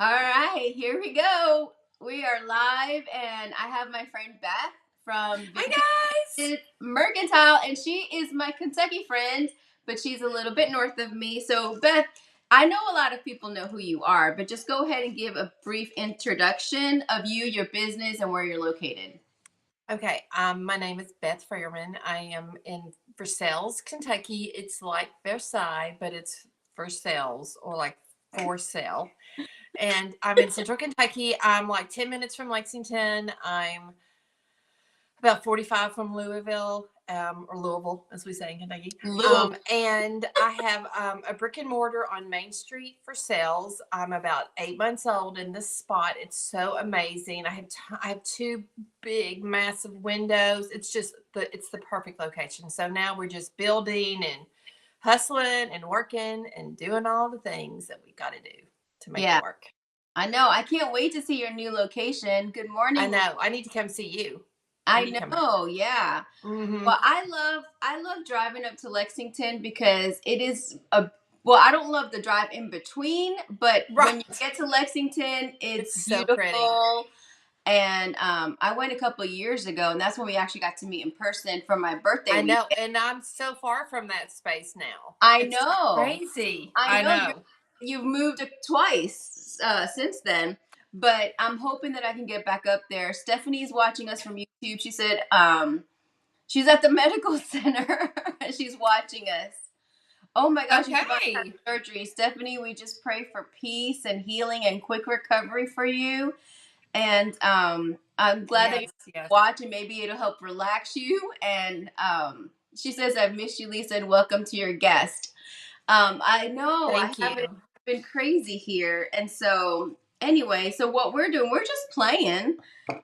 All right, here we go. We are live, and I have my friend Beth from Hi Vintage guys. Bandits Mercantile, and she is my Kentucky friend, but she's a little bit north of me. So, Beth, I know a lot of people know who you are, but just go ahead and give a brief introduction of you, your business, and where you're located. Okay, my name is Beth Fairman. I am in Versailles, Kentucky. It's like Versailles, but it's Versailles or like for sale. And I'm in Central Kentucky. I'm like 10 minutes from Lexington. I'm about 45 from Louisville, or Louisville, as we say in Kentucky. Louisville. And I have a brick and mortar on Main Street for sales. I'm about 8 months old in this spot. It's so amazing. I have two big, massive windows. It's the perfect location. So now we're just building and hustling and working and doing all the things that we've got to do to make it Yeah, work. I know. I can't wait to see your new location. Good I morning. know. I need to come see you. I I need to come. know. Yeah. Mm-hmm. Well, I love driving up to Lexington because it is a well, I don't love the drive in between, but when you Right. get to Lexington, it's It's so pretty. beautiful. And I went a couple of years ago, and that's when we actually got to meet in person for my birthday I know, weekend. and I'm so far from that space now. I It's know, crazy. I I know know. you've moved twice since then, but I'm hoping that I can get back up there. Stephanie's watching us from YouTube. She said she's at the medical center. She's watching us. Oh my gosh, she's about to have Okay. surgery. Stephanie, we just pray for peace and healing and quick recovery for you. And I'm glad that Yes, you're yes. watching. Maybe it'll help relax you. And she says, I've missed you, Lisa, and welcome to your guest. I know I Thank haven't you. been crazy here. And so, anyway, so what we're doing, we're just playing.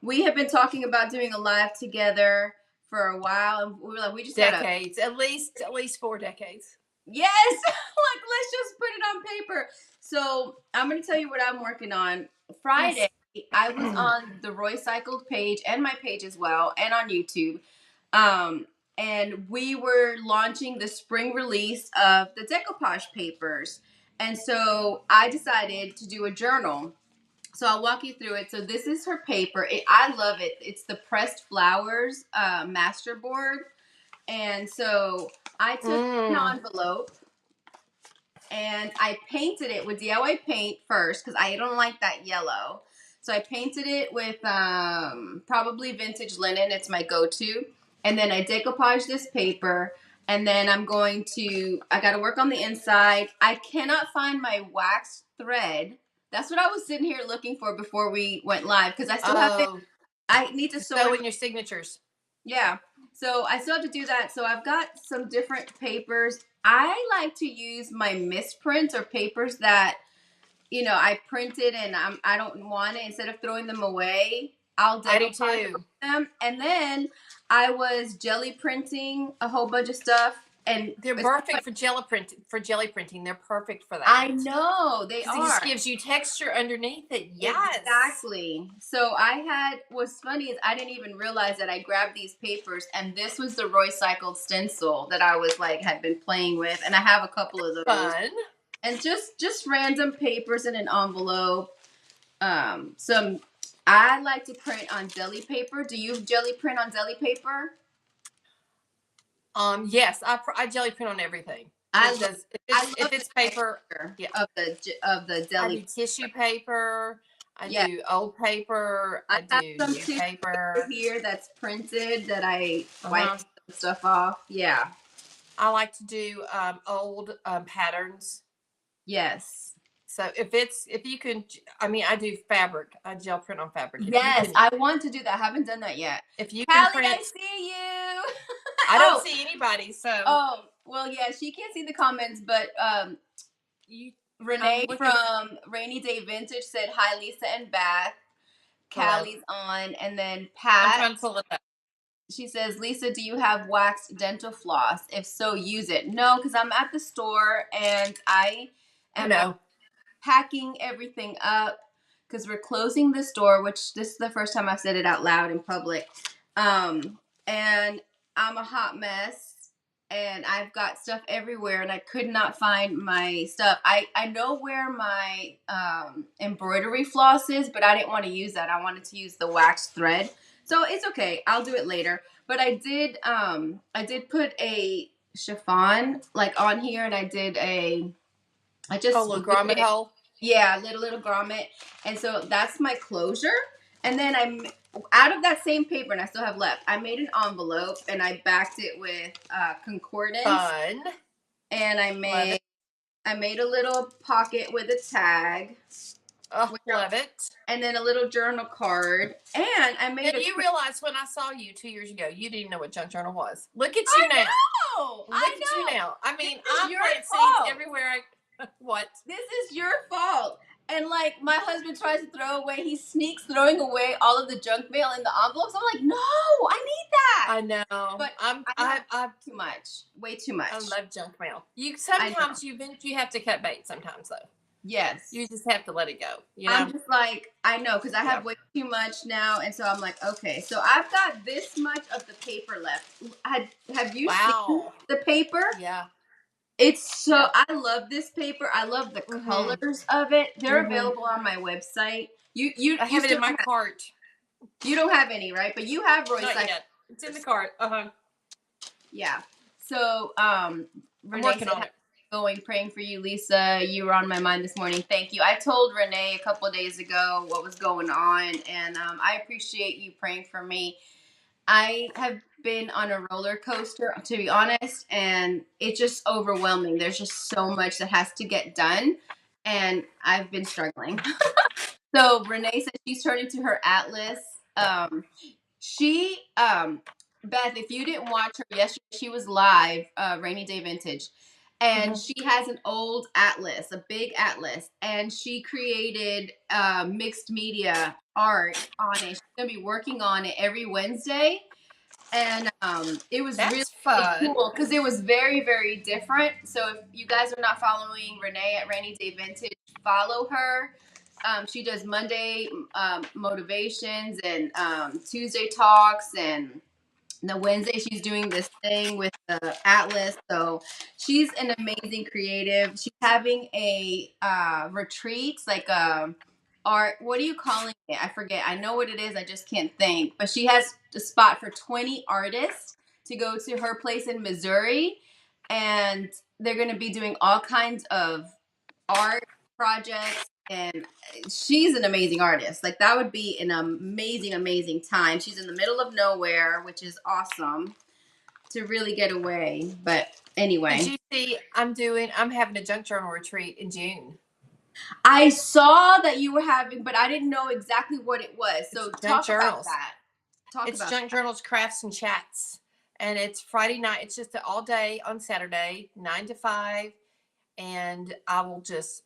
We have been talking about doing a live together for a while. And we were like, we just got to Decades. At least 4 decades. Yes, like let's just put it on paper. So I'm gonna tell you what I'm working on. Friday, Yes. I was on the Roy Cycled page and my page as well, and on YouTube. Um, and we were launching the spring release of the decoupage papers. And so I decided to do a journal. So I'll walk you through it. So this is her paper. I love it. It's the pressed flowers masterboard. And so I took an Mm. envelope and I painted it with DIY paint first because I don't like that yellow. So I painted it with probably vintage linen. It's my go-to. And then I decoupage this paper. And then I got to work on the inside. I cannot find my wax thread. That's what I was sitting here looking for before we went live because I still haven't, Oh, I need to to sew sew in. in your signatures. Yeah. So I still have to do that. So I've got some different papers. I like to use my misprints or papers that, I printed and I don't want it. Instead of throwing them away, I'll I do decoupage too. them. And then I was jelly printing a whole bunch of stuff. And They're it's perfect for jelly printing. They're perfect for I that. know they Because it just are. gives you texture underneath it. Yes. Exactly. So what's funny is I didn't even realize that I grabbed these papers and this was the Roy Cycled stencil that I was like had been playing with, and I have a couple of those. Fun. And just random papers in an envelope. Some I like to print on deli paper. Do you jelly print on deli paper? Yes, I jelly print on everything. I It love does. I If love the it's paper, texture yeah. of the I deli. do tissue paper. I Yeah, do old paper. I I have do some new tissue paper paper. here that's printed that I wipe Uh-huh. some stuff off. Yeah. I like to do old patterns. Yes. So if you can, I mean, I do fabric. I gel print on fabric. Yes, I want to do that. I haven't done that yet. If you can Callie, I print, see you. I don't oh, see anybody. So well, yeah, she can't see the comments, but you, I'm Renee looking. from Rainy Day Vintage said hi, Lisa and Beth. Hello. Callie's on, and then I'm Pat. trying to pull it up. She says, Lisa, do you have waxed dental floss? If so, use it. No, because I'm at the store and I I am know. packing everything up because we're closing the store, which this is the first time I've said it out loud in public. And I'm a hot mess. and I've got stuff everywhere, and I could not find my stuff. I know where my embroidery floss is, but I didn't want to use that. I wanted to use the wax thread. So it's okay. I'll do it later. But I did put a chiffon like on here, and I just little glued grommet it. hole. Yeah, little grommet. And so that's my closure. And then out of that same paper, and I still have left, I made an envelope and I backed it with concordance. Fun. And I made a little pocket with a tag. Oh, love it. And then a little journal card. And I made you realize when I saw you 2 years ago, you didn't even know what junk journal was. Look at you now. Look at you now. I mean, I'm planting seeds everywhere. What? This is your fault. And like my husband tries to throw away, he sneaks throwing away all of the junk mail in the envelopes. I'm like, no, I need that. I know, but I too much, way too much. I love junk mail. Sometimes you have to cut bait. Sometimes though. Yes. You just have to let it go. You know? I'm just like, I know, because I have way too much now, and so I'm like, okay, so I've got this much of the paper left. Have you seen the paper? Yeah. It's so, I love this paper. I love the colors of it. They're available on my website. I have it in my cart. You don't have any, right? But you have Roy's. Not yet. It's in the cart. Yeah. So, Renee working on it. Praying for you, Lisa. You were on my mind this morning. Thank you. I told Renee a couple of days ago what was going on, and I appreciate you praying for me. I have been on a roller coaster, to be honest, and it's just overwhelming. There's just so much that has to get done, and I've been struggling. So Renee said she's turning to her atlas. Beth, if you didn't watch her yesterday, she was live, Rainy Day Vintage. And she has an old atlas, a big atlas, and she created mixed media art on it. She's going to be working on it every Wednesday. And it was really fun. Cool because it was very, very different. So if you guys are not following Renee at Rainy Day Vintage, follow her. She does Monday motivations and Tuesday talks, and the Wednesday she's doing this thing with the atlas. So she's an amazing creative. She's having a retreat, like art. What are you calling it? I forget. I know what it is. I just can't think. But she has a spot for 20 artists to go to her place in Missouri, and they're going to be doing all kinds of art projects. And she's an amazing artist. Like, that would be an amazing, amazing time. She's in the middle of nowhere, which is awesome to really get away. But anyway. Did you see, I'm having a junk journal retreat in June. I saw that you were having, but I didn't know exactly what it was. So talk about that. It's Junk Journals, Crafts, and Chats. And it's Friday night. It's just all day on Saturday, 9 to 5. And I will just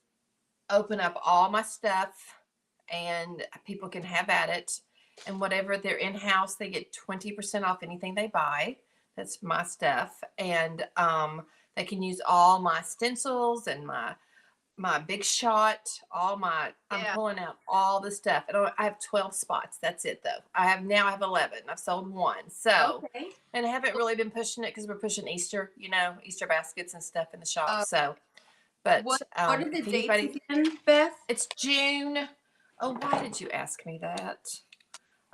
open up all my stuff and people can have at it. And whatever they're in-house, they get 20% off anything they buy. That's my stuff. And they can use all my stencils and my big shot, I'm pulling out all the stuff. And I have 12 spots. That's it though. I have 11. I've sold 1. So, and I haven't really been pushing it because we're pushing Easter, Easter baskets and stuff in the shop. But what are the dates again, Beth? It's June. Oh, why did you ask me that?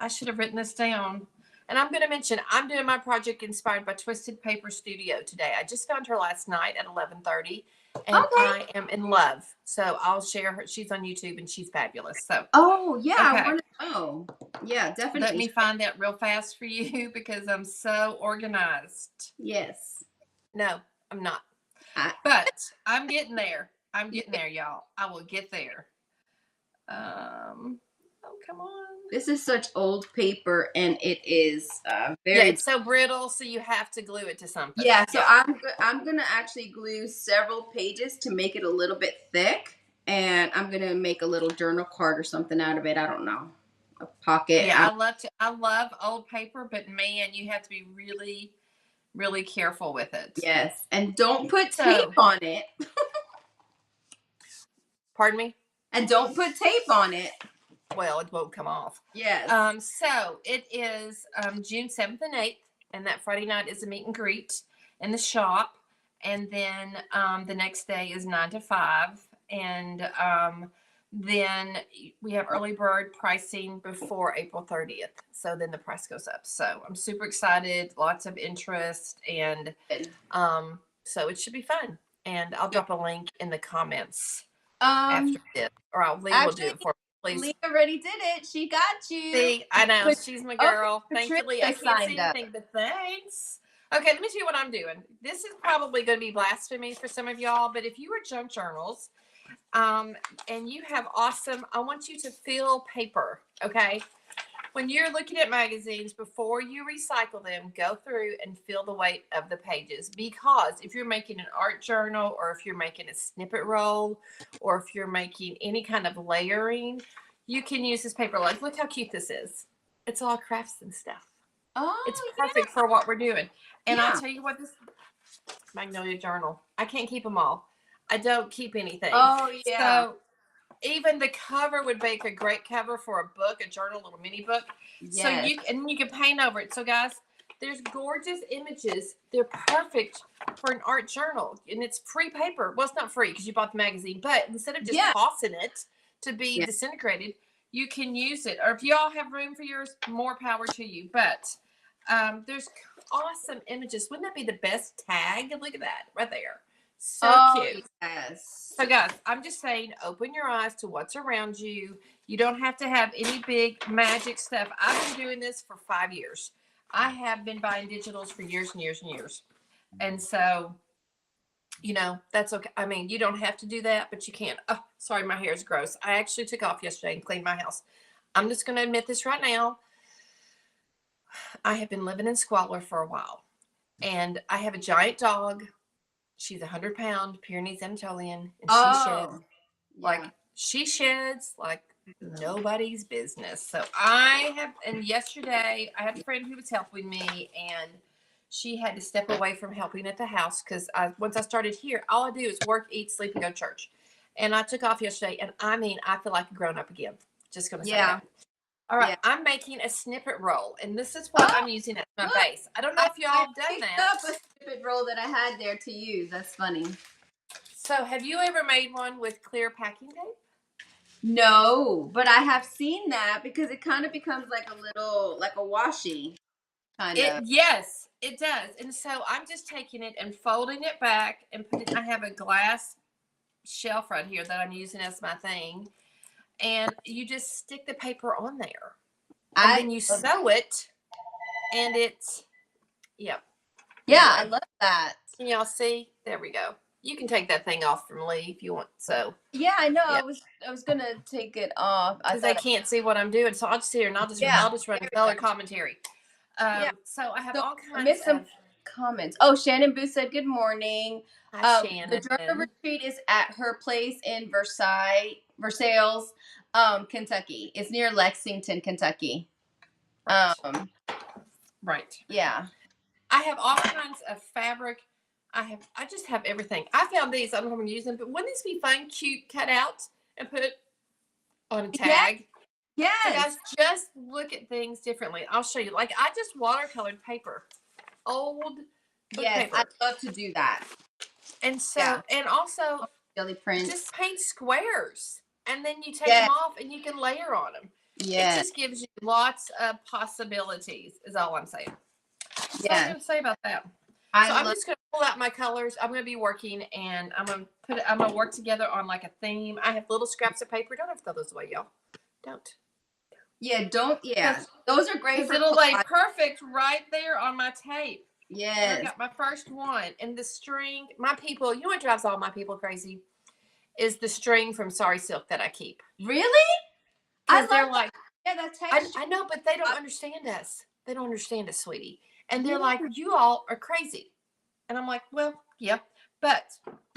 I should have written this down. And I'm going to mention, I'm doing my project inspired by Twisted Paper Studio today. I just found her last night at 11:30, and I am in love. So I'll share her. She's on YouTube, and she's fabulous. So. Oh yeah, I want to know. Yeah, definitely. Let me find that real fast for you because I'm so organized. Yes. No, I'm not. But I'm getting there. I'm getting there, y'all. I will get there. Oh, come on. This is such old paper, and it is very. Yeah, it's so brittle, so you have to glue it to something. Yeah, so I'm gonna actually glue several pages to make it a little bit thick, and I'm gonna make a little journal card or something out of it. I don't know, a pocket. Yeah, I love old paper, but man, you have to be really, really careful with it. Yes, and don't put tape on it. Pardon me? And don't put tape on it. Well, it won't come off. Yes. So it is June 7th and 8th, and that Friday night is a meet and greet. in the shop. And then the next day is 9 to 5. And then we have early bird pricing before April 30th. So then the price goes up. So I'm super excited, lots of interest. And so it should be fun. And I'll drop a link in the comments after this, or Lee will do it for me, please. Lee already did it. She got you. See, I know. She's my girl. Thank you, Lee. I can't see anything, but thanks. Okay, let me tell you what I'm doing. This is probably going to be blasphemy for some of y'all, but if you are junk journals, and you have awesome, I want you to fill paper, okay? When you're looking at magazines, before you recycle them, go through and feel the weight of the pages. Because if you're making an art journal, or if you're making a snippet roll, or if you're making any kind of layering, you can use this paper. Like, look how cute this is. It's all crafts and stuff. Oh, it's perfect for what we're doing. And I'll tell you what, this Magnolia journal, I can't keep them all. I don't keep anything. Oh, yeah. So even the cover would make a great cover for a book, a journal, a little mini book. Yes. So you can paint over it. So guys, there's gorgeous images. They're perfect for an art journal, and it's free paper. Well, it's not free because you bought the magazine, but instead of just tossing it to be disintegrated, you can use it. Or if y'all have room for yours, more power to you. But there's awesome images. Wouldn't that be the best tag? Look at that right there. So cute. Yes. So guys, I'm just saying, open your eyes to what's around you. You don't have to have any big magic stuff. I've been doing this for 5 years. I have been buying digitals for years and years and years. And so, you know, that's okay. I mean, you don't have to do that, but you can. Oh, sorry, my hair is gross. I actually took off yesterday and cleaned my house. I'm just going to admit this right now. I have been living in squalor for a while. And I have a giant dog. She's 100-pound Pyrenees Anatolian, and she sheds like nobody's business. So and yesterday I had a friend who was helping me, and she had to step away from helping at the house because once I started here, all I do is work, eat, sleep, and go to church. And I took off yesterday, and I mean, I feel like a grown up again. Just gonna say that. All right, I'm making a snippet roll, and this is what I'm using as my base. I don't know if y'all have done that. I picked up a snippet roll that I had there to use. That's funny. So have you ever made one with clear packing tape? No, but I have seen that because it kind of becomes like a washi kind of. Yes, it does. And so I'm just taking it and folding it back and I have a glass shelf right here that I'm using as my thing. And you just stick the paper on there. And then you sew it. And it's, Yeah, I love that. Can y'all see? There we go. You can take that thing off from Lee if you want. So yeah, I know. Yeah. I was gonna take it off because they can't see what I'm doing. So I'll just sit here and I'll just run color commentary. So I have all kinds of comments. Oh, Shannon Booth said good morning. Hi, Shannon. The journal retreat is at her place in Versailles, Kentucky. It's near Lexington, Kentucky. Right. Yeah. I have all kinds of fabric. I just have everything. I found these. I don't know if I'm going to use them, but wouldn't these be fun, cute, cut out and put on a tag? Yes. So guys, just look at things differently. I'll show you. Like, I just watercolored paper. Old paper. I'd love to do that. And so, and also, Jelly print. Just paint squares. And then you take them off and you can layer on them. Yeah. It just gives you lots of possibilities, is all I'm saying. That's all I'm going to say about that. I'm just going to pull out my colors. I'm going to be working, and I'm going to work together on like a theme. I have little scraps of paper. Don't have to throw those away, y'all. Don't. Yeah, don't. Yeah, those are great. It'll lay perfect right there on my tape. Yes. I got my first one, and the string. My people, you know what drives all my people crazy? Is the string from Sorry Silk that I keep. Really? They're like, that texture. I know, but they don't understand us. They don't understand us, sweetie. And they're like, you all are crazy. And I'm like, well, yeah, but.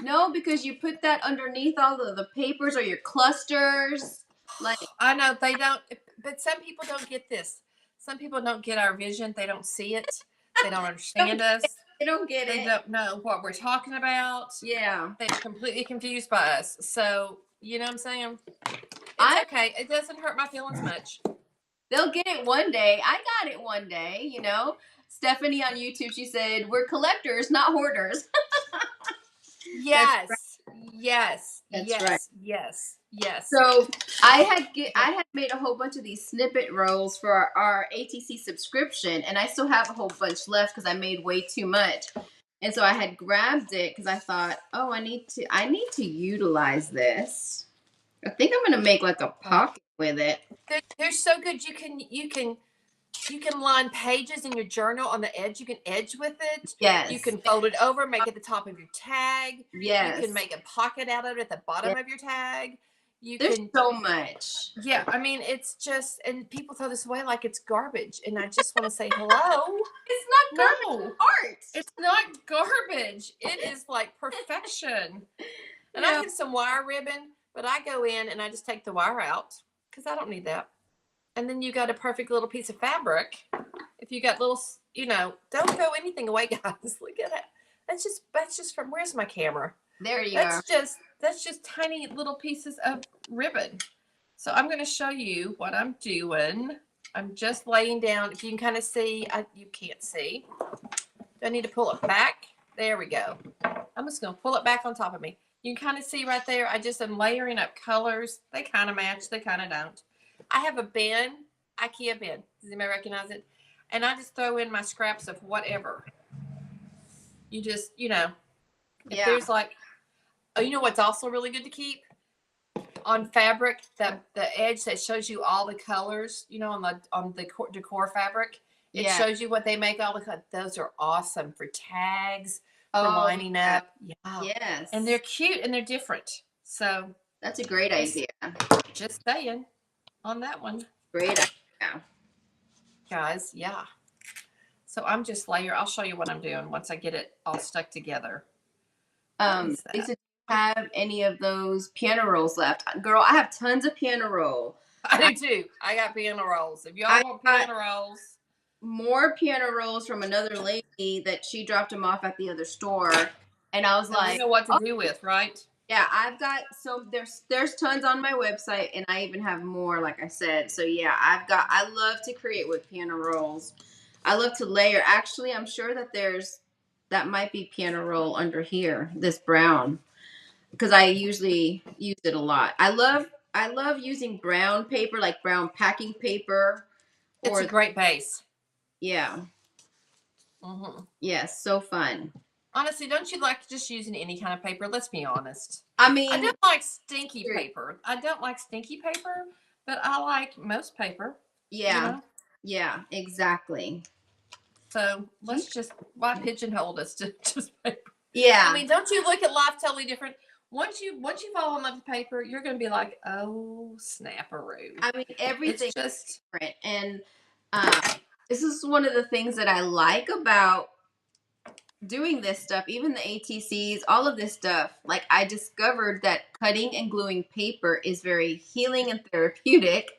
No, because you put that underneath all of the papers or your clusters. Like, I know they don't, but some people don't get this. Some people don't get our vision. They don't see it. They don't understand us. They don't get it. They don't know what we're talking about. Yeah. They're completely confused by us. So, you know what I'm saying? It's okay. It doesn't hurt my feelings much. They'll get it one day. I got it one day, you know. Stephanie on YouTube, she said, "We're collectors, not hoarders." Yes. Yes. That's right. Yes. Yes. So I had made a whole bunch of these snippet rolls for our ATC subscription, and I still have a whole bunch left because I made way too much. And so I had grabbed it because I thought, oh, I need to utilize this. I think I'm gonna make like a pocket with it. They're so good. You can line pages in your journal on the edge. You can edge with it. Yes. You can fold it over, make it the top of your tag. Yes. You can make a pocket out of it at the bottom of your tag. There's so much. Yeah, I mean, it's just, and people throw this away like it's garbage. And I just want to say hello. It's not garbage. No, art. It's not garbage. It is like perfection. And I had some wire ribbon, but I go in and I just take the wire out because I don't need that. And then you got a perfect little piece of fabric. If you got little, don't throw anything away, guys. Look at that. That's just from, where's my camera? There you are. That's just tiny little pieces of ribbon. So I'm going to show you what I'm doing. I'm just laying down. If you can kind of see, you can't see. Do I need to pull it back? There we go. I'm just going to pull it back on top of me. You can kind of see right there. I just am layering up colors. They kind of match. They kind of don't. I have a bin, IKEA bin. Does anybody recognize it? And I just throw in my scraps of whatever. You just, if there's like, oh, you know what's also really good to keep? On fabric, the edge that shows you all the colors, on the decor fabric. It shows you what they make all the colors. Those are awesome for tags, for lining up. Yeah. Yes. And they're cute and they're different. So that's a great idea. Just saying on that one. Great idea. Guys, yeah. So I'm just I'll show you what I'm doing once I get it all stuck together. Lisa, do you have any of those piano rolls left? Girl, I have tons of piano roll. I do too. I got piano rolls. If y'all want piano rolls. More piano rolls from another lady that she dropped them off at the other store. And I was like, you know what to do with, right? Yeah, I've got there's tons on my website, and I even have more, like I said. So yeah, I love to create with piano rolls. I love to layer. Actually, I'm sure that might be piano roll under here, this brown, because I usually use it a lot. I love using brown paper, like brown packing paper. It's a great base. Yeah. Mm-hmm. Yes, so fun. Honestly, don't you like just using any kind of paper? Let's be honest. I mean, I don't like stinky paper. But I like most paper. Yeah. Yeah, exactly. So why pigeonhole us to just paper? Yeah. I mean, don't you look at life totally different? Once you fall in love with paper, you're going to be like, oh, snapperoo. I mean, everything's just different. And this is one of the things that I like about doing this stuff, even the ATCs, all of this stuff. Like, I discovered that cutting and gluing paper is very healing and therapeutic.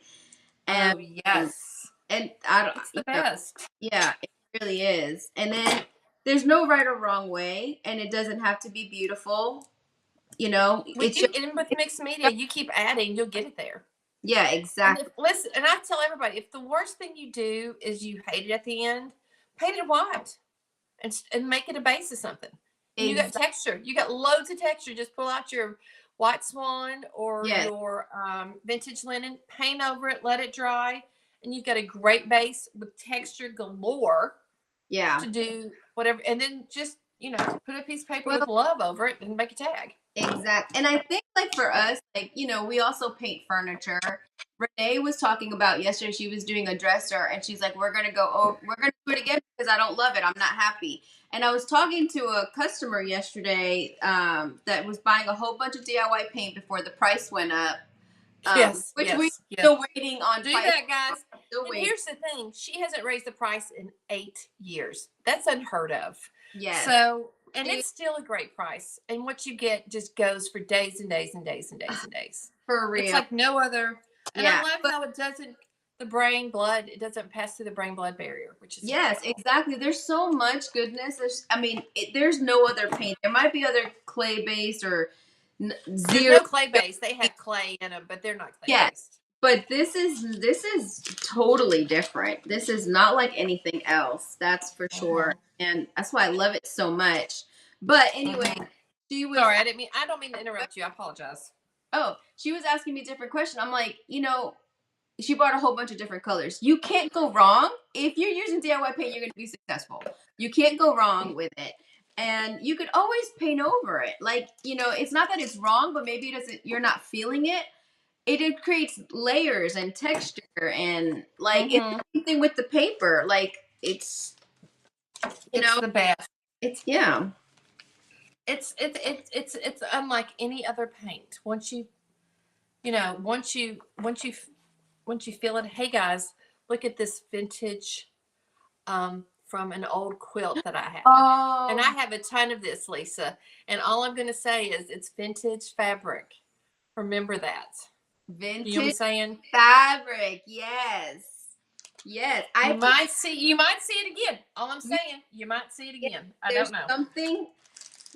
And yes. And it's the best. Yeah, it really is. And then there's no right or wrong way, and it doesn't have to be beautiful. And with mixed media, you keep adding, you'll get it there. Yeah, exactly. And I tell everybody, if the worst thing you do is you hate it at the end, paint it white and make it a base of something. Exactly. You got texture. You got loads of texture. Just pull out your white swan or your vintage linen, paint over it, let it dry, and you've got a great base with texture galore. Yeah. To do whatever, and then just put a piece of paper with love over it and make a tag. Exactly. And I think, like, for us, like, we also paint furniture. Renee was talking about yesterday, she was doing a dresser, and she's like, we're going to do it again because I don't love it. I'm not happy. And I was talking to a customer yesterday that was buying a whole bunch of DIY paint before the price went up. We're still waiting on. Do that, guys. And here's the thing. She hasn't raised the price in 8 years. That's unheard of. Yes. So, and it's still a great price. And what you get just goes for days and days and days and days and days. For real. It's like no other. And I love how it doesn't, it doesn't pass through the brain-blood barrier, which is incredible. Exactly. There's so much goodness. There's no other paint. There might be other clay-based or zero. There's no clay-based. They have clay in them, but they're not clay-based. But this is totally different. This is not like anything else. That's for sure. And that's why I love it so much. But anyway, she was Sorry, I don't mean to interrupt you. I apologize. she was asking me a different question. I'm like, she bought a whole bunch of different colors. You can't go wrong. If you're using DIY paint, you're going to be successful. You can't go wrong with it. And you could always paint over it. Like, it's not that it's wrong, but maybe you're not feeling it. It creates layers and texture, and like it's the same thing with the paper. Like it's the best. It's It's unlike any other paint. Once you feel it. Hey guys, look at this vintage from an old quilt that I have. Oh. And I have a ton of this, Lisa. And all I'm going to say is it's vintage fabric. Remember that. Vintage you know what I'm saying? Fabric. Yes. You might see it again. All I'm saying, you might see it again. I don't know. Something.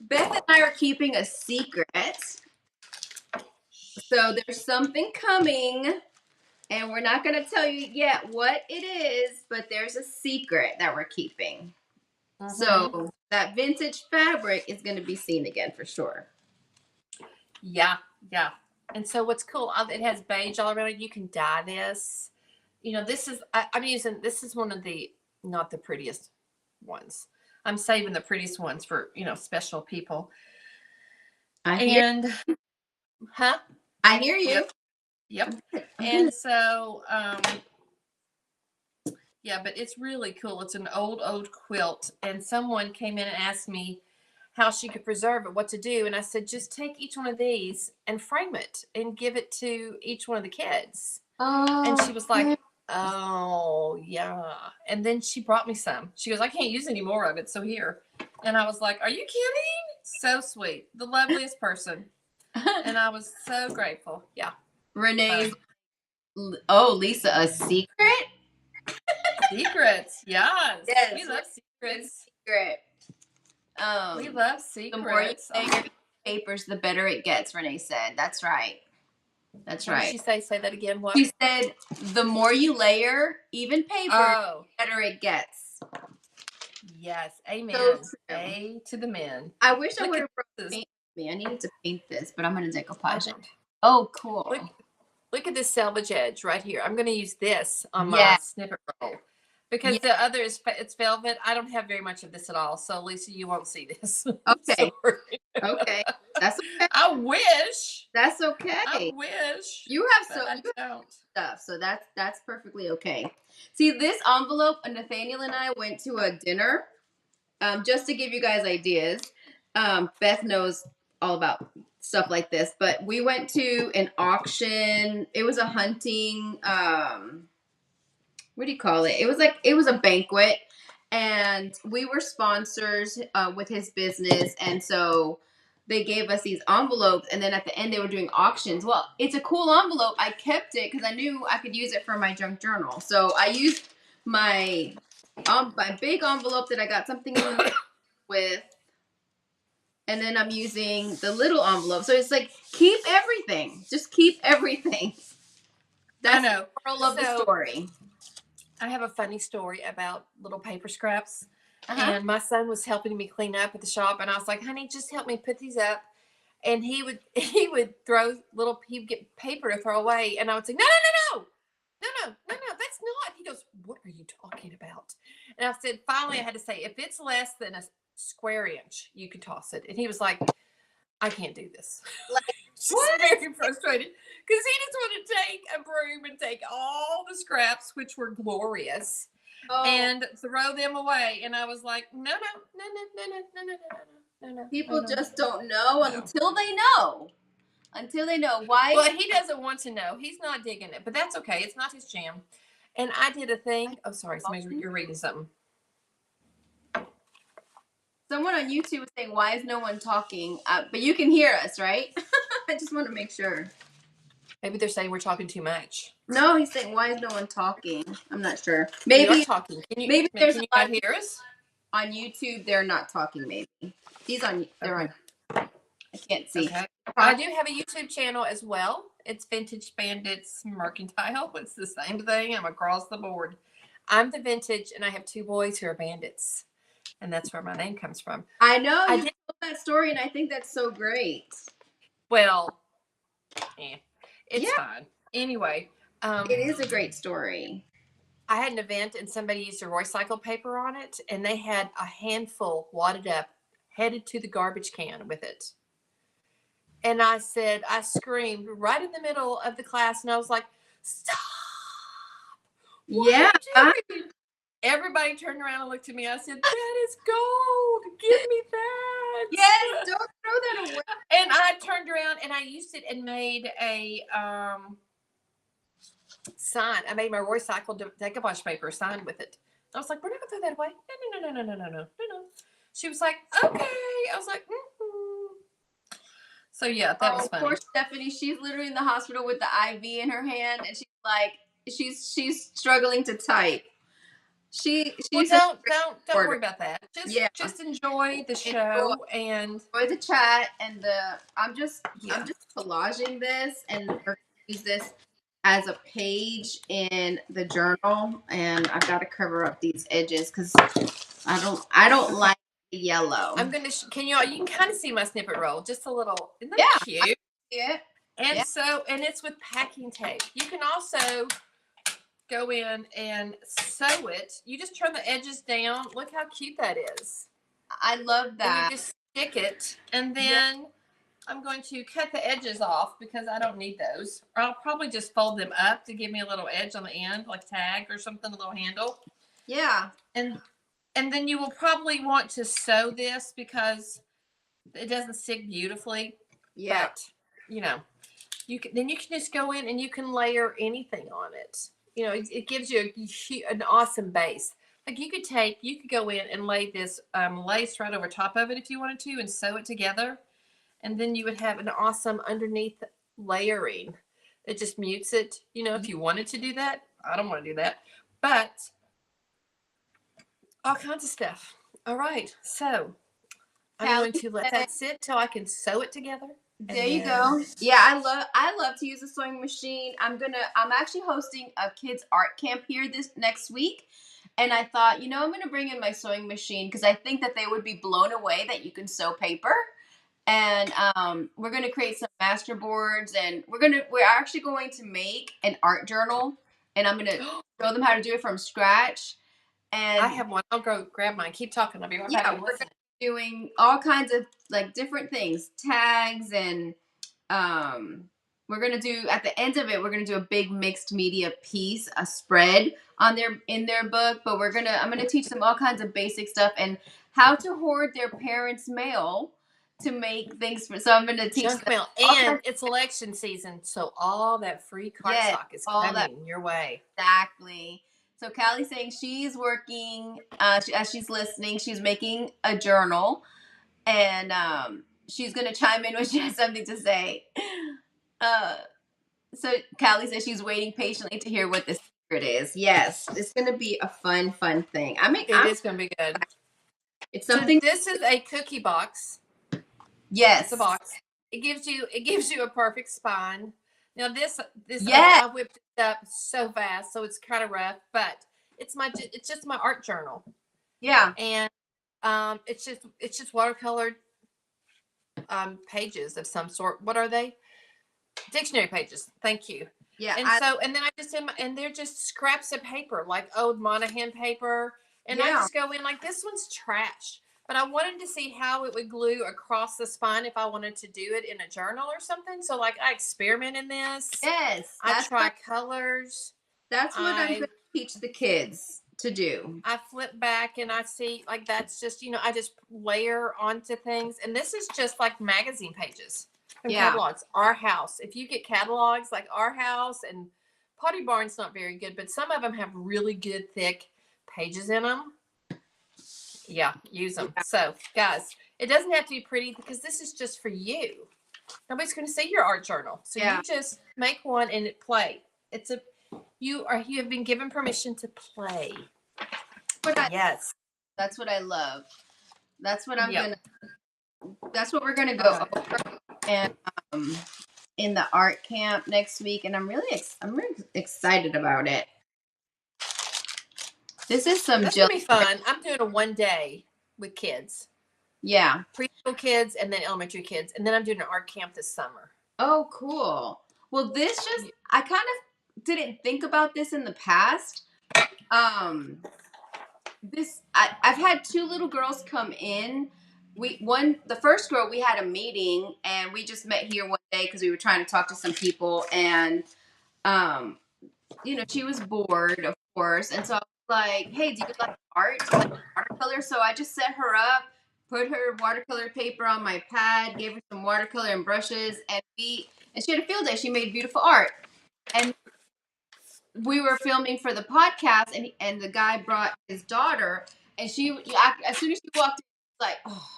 Beth and I are keeping a secret. So there's something coming. And we're not going to tell you yet what it is, but there's a secret that we're keeping. So that vintage fabric is going to be seen again for sure. Yeah. And so what's cool, it has beige all around it. You can dye this. This is one of the, not the prettiest ones. I'm saving the prettiest ones for, special people. I hear you. Yep. And so, but it's really cool. It's an old quilt. And someone came in and asked me how she could preserve it, what to do. And I said, just take each one of these and frame it and give it to each one of the kids. And she was like, oh, yeah. And then she brought me some. She goes, I can't use any more of it. So here. And I was like, are you kidding? So sweet. The loveliest person. And I was so grateful. Yeah. Renee. Lisa, a secret? Secrets. Yes. We love secrets. We love secrets. The more you layer your papers, the better it gets, Renee said. That's right. What did she say? Say that again. What? She said the more you layer, even paper, the better it gets. Yes. Amen. So A to the men. I wish I would have brought paint with me. I needed to paint this, but I'm going to decoupage it. Oh, cool. Look at this selvage edge right here. I'm going to use this on my snippet roll. Because the other it's velvet. I don't have very much of this at all. So, Lisa, you won't see this. Okay. Okay. That's okay. I wish. That's okay. I wish. You have stuff. So that's perfectly okay. See, this envelope, Nathaniel and I went to a dinner. Just to give you guys ideas. Beth knows all about stuff like this. But we went to an auction. It was a hunting what do you call it? It was a banquet, and we were sponsors with his business, and so they gave us these envelopes, and then at the end they were doing auctions. Well, it's a cool envelope. I kept it because I knew I could use it for my junk journal. So I used my big envelope that I got something with, and then I'm using the little envelope. So it's like, keep everything. Just keep everything. That's the moral of the story. I have a funny story about little paper scraps. And my son was helping me clean up at the shop, and I was like, honey, just help me put these up. And he would he'd get paper to throw away, and I would say, no, that's not. He goes, what are you talking about? And I said, finally I had to say, if it's less than a square inch, you could toss it. And he was like, I can't do this. What? Very frustrated because he just wanted to take a broom and take all the scraps, which were glorious, and throw them away. And I was like, no. People just don't know until they know. Until they know why. Well, he doesn't want to know. He's not digging it, but that's okay. It's not his jam. And I did a thing. Oh, sorry. You're reading something. Someone on YouTube was saying, why is no one talking? But you can hear us, right? I just want to make sure. Maybe they're saying we're talking too much. No, he's saying, why is no one talking? I'm not sure. Maybe talking. Can you not hear us? On YouTube, they're not talking, maybe. They're on. I can't see. Okay. I do have a YouTube channel as well. It's Vintage Bandits Mercantile. It's the same thing. I'm across the board. I'm the vintage, and I have two boys who are bandits, and that's where my name comes from. I know I you did told that story, and I think that's so great. well. It's Yeah, fine. Anyway, it is a great story. I had an event and somebody used a recycle paper on it, and they had a handful wadded up, headed to the garbage can with it. And I said, I screamed right in the middle of the class, and I was like, "Stop! What are Yeah. you doing?" Everybody turned around and looked at me. I said, "That is gold. Give me that." Yes, don't throw that away. And I turned around and I used it and made a sign. I made my recycled decoupage paper sign with it. I was like, "We're not gonna throw that away." No. She was like, "Okay." I was like, "Mm-hmm." So yeah, that was funny. Poor Stephanie. She's literally in the hospital with the IV in her hand, and she's like, she's struggling to type. Well, She's don't worry about that. Yeah, Just enjoy the show and enjoy the chat and the. I'm just yeah. collaging this, and we're gonna use this as a page in the journal, and I've got to cover up these edges because I don't like the yellow. I'm gonna. Can you can kind of see my snippet roll just a little? Isn't that Yeah, cute? yeah. And so, and it's with packing tape. You can also go in and sew it. You just turn the edges down. Look how cute that is. I love that. And you just stick it, and then I'm going to cut the edges off because I don't need those. Or I'll probably just fold them up to give me a little edge on the end, like tag or something, a little handle. Yeah. And then you will probably want to sew this because it doesn't stick beautifully. Yeah. But, you know, you can just go in and you can layer anything on it. You know, it gives you an awesome base. Like you could go in and lay this lace right over top of it if you wanted to and sew it together. And then you would have an awesome underneath layering. It just mutes it, you know, if you wanted to do that. I don't want to do that. But all kinds of stuff. All right. So I'm going to let that sit till I can sew it together. There you go. Yeah, I love to use a sewing machine. I'm actually hosting a kids art camp here this next week. And I thought, I'm gonna bring in my sewing machine because I think that they would be blown away that you can sew paper. And we're gonna create some master boards, and we're actually going to make an art journal, and I'm gonna show them how to do it from scratch. And I have one. I'll go grab mine. Keep talking. I'll be right back. We're doing all kinds of like different things, tags, and we're gonna do at the end of it. We're gonna do a big mixed media piece, a spread in their book. But I'm gonna teach them all kinds of basic stuff and how to hoard their parents' mail to make things. So I'm gonna teach junk mail, and it's election season, so all that free cardstock is coming your way. Exactly. So Callie's saying she's working, as she's listening, she's making a journal, and she's going to chime in when she has something to say. So Callie says she's waiting patiently to hear what the secret is. Yes, it's going to be a fun thing. It is going to be good. It's something. So this is a cookie box. Yes. It's a box. It gives you a perfect spine. Now this yes. I whipped it up so fast, so it's kind of rough, but it's just my art journal. Yeah. And it's just watercolored pages of some sort. What are they? Dictionary pages. Thank you. Yeah. And then they're just scraps of paper, like old Monahan paper. And I just go in like, this one's trash. But I wanted to see how it would glue across the spine if I wanted to do it in a journal or something. So like I experiment in this. Yes. I try colors. That's what I'm going to teach the kids to do. I flip back and I see like that's just, I just layer onto things. And this is just like magazine pages and catalogs. Our House. If you get catalogs like Our House and Potty Barn's not very good, but some of them have really good thick pages in them. Yeah, use them. So, guys, it doesn't have to be pretty because this is just for you. Nobody's going to see your art journal. So you just make one and play. You have been given permission to play. Yes. That's what I love. That's what that's what we're going to go over. And in the art camp next week, and I'm really excited about it. This is some That's Jill. gonna be fun. I'm doing a 1 day with kids. Yeah. Preschool kids and then elementary kids. And then I'm doing an art camp this summer. Oh, cool. Well, this just I kind of didn't think about this in the past. I've had two little girls come in. The first girl, we had a meeting and we just met here one day because we were trying to talk to some people, and um she was bored, of course, and so I was like, hey, do you like art? Do you like watercolor? So I just set her up, put her watercolor paper on my pad, gave her some watercolor and brushes, and she had a field day. She made beautiful art. And we were filming for the podcast, and the guy brought his daughter, and as soon as she walked in, she was like, oh,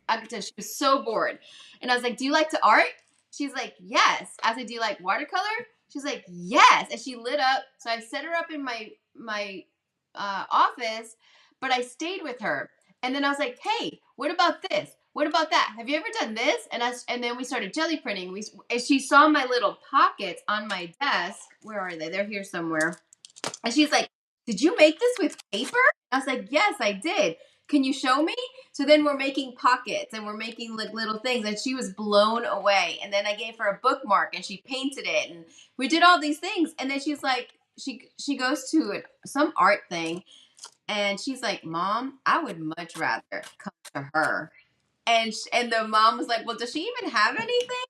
I could tell she was so bored. And I was like, do you like to art? She's like, yes. I said, do you like watercolor? She's like, yes. And she lit up. So I set her up in my office, but I stayed with her. And then I was like, hey, what about this? What about that? Have you ever done this? And then we started jelly printing. And she saw my little pockets on my desk. Where are they? They're here somewhere. And she's like, did you make this with paper? I was like, yes, I did. Can you show me? So then we're making pockets and we're making like little things, and she was blown away. And then I gave her a bookmark and she painted it, and we did all these things. And then she's like, she goes to some art thing, and she's like, Mom, I would much rather come to her. And the mom was like, well, does she even have anything?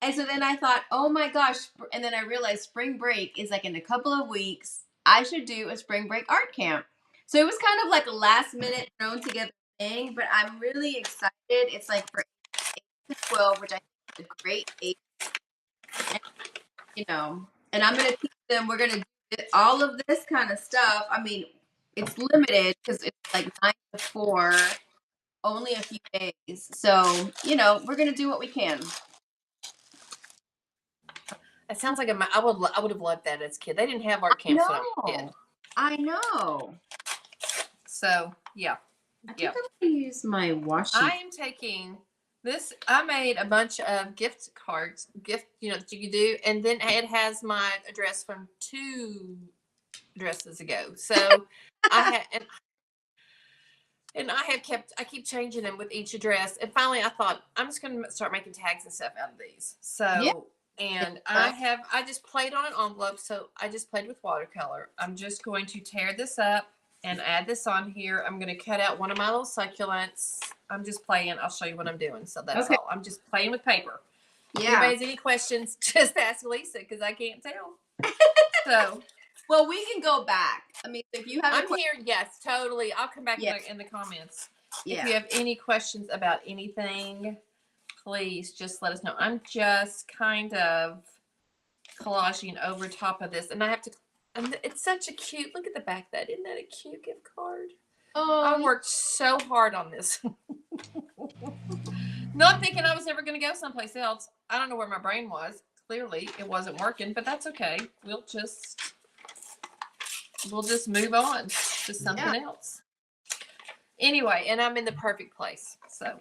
And so then I thought, oh my gosh. And then I realized spring break is like in a couple of weeks. I should do a spring break art camp. So it was kind of like a last minute thrown together thing, but I'm really excited. It's like for 8 to 12, which I think is a great age. And, and I'm going to teach them, we're going to do all of this kind of stuff. I mean, it's limited because it's like 9 to 4, only a few days. So, we're going to do what we can. It sounds like I would have loved that as a kid. They didn't have art camps when I was a kid. I know. So yeah. I think I'm gonna use my washi. I am taking this. I made a bunch of gift cards, that you can do, and then it has my address from 2 addresses ago. So I had and I keep changing them with each address. And finally I thought I'm just gonna start making tags and stuff out of these. So yeah. And I just played on an envelope. So I just played with watercolor. I'm just going to tear this up and add this on here. I'm going to cut out one of my little succulents. I'm just playing. I'll show you what I'm doing. So that's all. I'm just playing with paper. Yeah. If anybody has any questions, just ask Lisa because I can't tell. So, well, we can go back. I mean, if you have, I'm here. Yes, totally. I'll come back in the comments. Yeah. If you have any questions about anything, please just let us know. I'm just kind of collaging over top of this, and I have to. And it's such a cute. Look at the back of that. Isn't that a cute gift card? Oh, I worked so hard on this. Not thinking I was ever going to go someplace else. I don't know where my brain was. Clearly, it wasn't working, but that's okay. We'll just move on to something else. Anyway, and I'm in the perfect place. So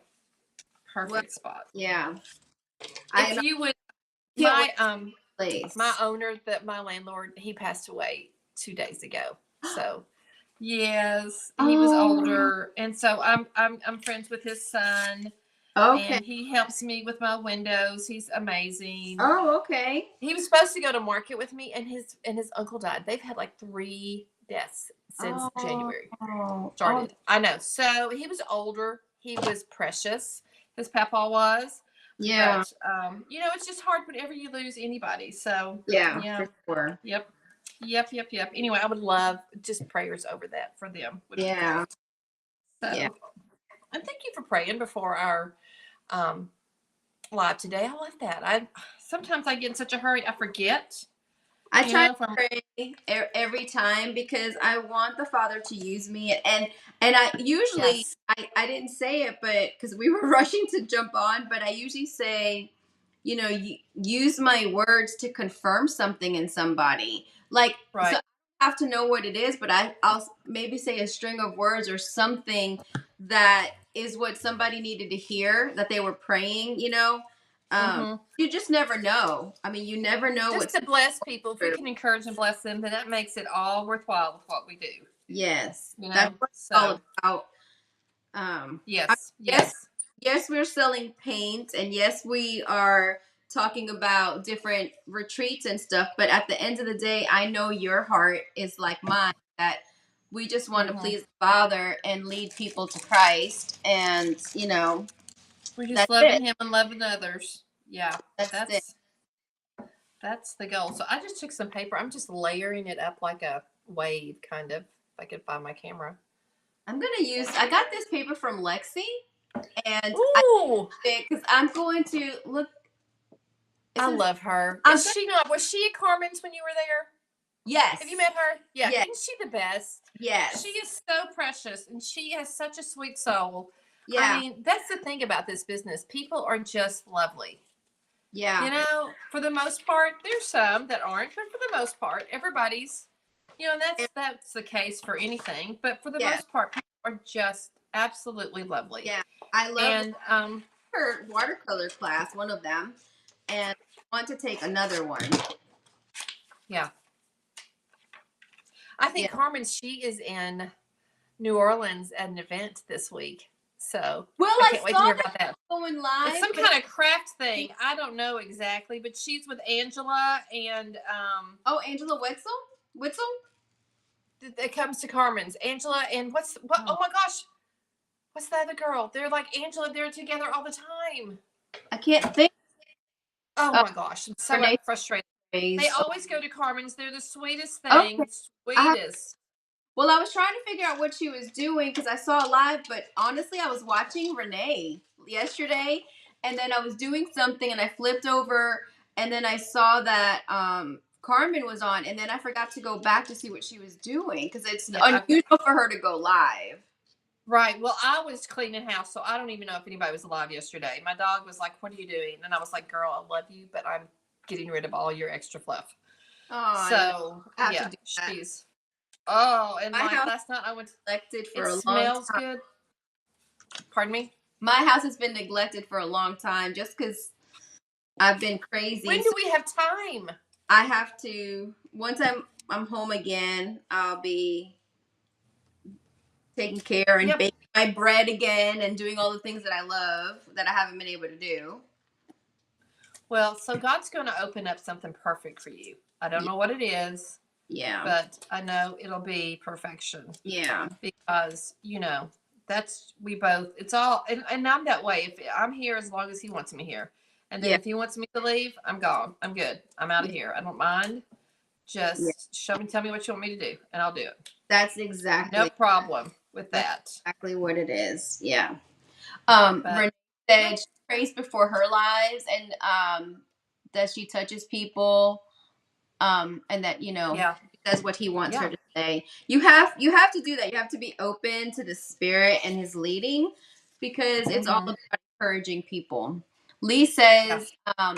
perfect spot. Yeah. If you would, my owner, my landlord, he passed away 2 days ago. So yes, he was older, and so I'm friends with his son. Okay. And he helps me with my windows. He's amazing. Oh, okay. He was supposed to go to market with me, and his uncle died. They've had like 3 deaths since January started. I know. So he was older. He was precious. His papa was. Yeah. But, it's just hard whenever you lose anybody. So yeah. For sure. Yep. Anyway, I would love just prayers over that for them. Yeah. So, and thank you for praying before our live today. I love that. Sometimes I get in such a hurry I forget. I try to pray every time because I want the Father to use me, and I usually I didn't say it, but because we were rushing to jump on, but I usually say, use my words to confirm something in somebody. Like, so I don't have to know what it is, but I'll maybe say a string of words or something that is what somebody needed to hear that they were praying, Mm-hmm. You just never know. I mean, you never know Just what's to bless people. If we can encourage and bless them, then that makes it all worthwhile with what we do. yes. You That's know? what it's all So, about. I, yes, yes, yes. yes, we're selling paint, and yes, we are talking about different retreats and stuff. But at the end of the day, I know your heart is like mine, that we just want to Mm-hmm. please the Father and lead people to Christ, and We're just that's loving it. him and loving others. Yeah, That's it. that's the goal. So I just took some paper. I'm just layering it up like a wave, kind of. If I could find my camera. I'm gonna use. I got this paper from Lexi, and I Ooh, it because I'm going to look. It I says love her. I'm Is gonna, she not? Was she at Carmen's when you were there? yes, Have you met her? Yeah, yes, isn't she the best? She yes, is so precious and she has such a sweet soul. I yeah, mean, that's the thing about this business. People are just lovely. yeah. For the most part, there's some that aren't, but for the most part, everybody's, and And that's the case for anything. But for the yes, most part, people are just absolutely lovely. yeah. I love And her watercolor class, one of them, and I want to take another one. yeah, I Yeah. think Carmen, she is in New Orleans at an event this week. So Well, I I can't wait to saw hear that about that. going It's live, some but kind of craft thing. I don't know exactly, but she's with Angela and oh, Angela Wetzel, Witzel. it comes to Carmen's. Angela and what Oh, oh my gosh. What's the other girl? They're like Angela, they're together all the time. I can't think. Oh Oh, my gosh. I'm so Renee frustrated. They Grace. always go to Carmen's. They're the sweetest Okay, thing. I have. Sweetest. Well, I was trying to figure out what she was doing because I saw it live, but honestly, I was watching Renee yesterday, and then I was doing something, and I flipped over, and then I saw that Carmen was on, and then I forgot to go back to see what she was doing because it's Yeah, unusual for her to go live. right. Well, I was cleaning house, so I don't even know if anybody was alive yesterday. My dog was like, "What are you doing?" And I was like, "Girl, I love you, but I'm getting rid of all your extra fluff." Oh, no, So I have to yeah, do that. she's and My like house last night I went. neglected for It a long smells time. good. Pardon me. My house has been neglected for a long time just because I've been When crazy. do So we have time? I have to once I'm home again, I'll be taking care and Yep. baking my bread again and doing all the things that I love that I haven't been able to do. Well, so God's going to open up something perfect for you. I don't Yeah, know what it is, yeah, but I know it'll be perfection yeah, because, that's we both, it's all, and I'm that way. If I'm here as long as he wants me here. And then yeah, if he wants me to leave, I'm gone. I'm good. I'm out of yeah, here. I don't mind. yeah. Just tell me what you want me to do, and I'll do it. That's No exactly problem with that's that. exactly what it is. Yeah. But Renee yeah, said she prays before her lives and that she touches people and that yeah, she says what he wants her yeah. to say. You have to do that. You have to be open to the spirit and his leading because it's all Mm-hmm. about encouraging people. Lee Yeah. says I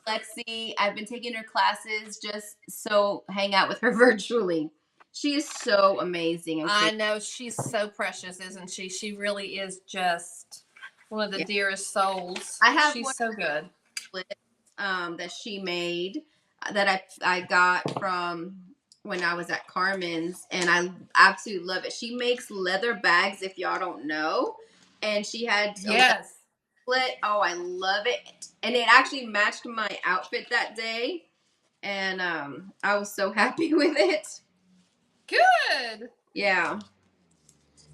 love Lexi. I've been taking her classes just so hang out with her virtually. She is so amazing and I crazy. know she's so precious, isn't she? She really is just one of the Yeah. dearest souls. I have She's one so good. that she made that I got from when I was at Carmen's, and I absolutely love it. She makes leather bags, if y'all don't know, and she had a leather Yes. split. Oh, I love it, and it actually matched my outfit that day, and I was so happy with it. Good. Yeah.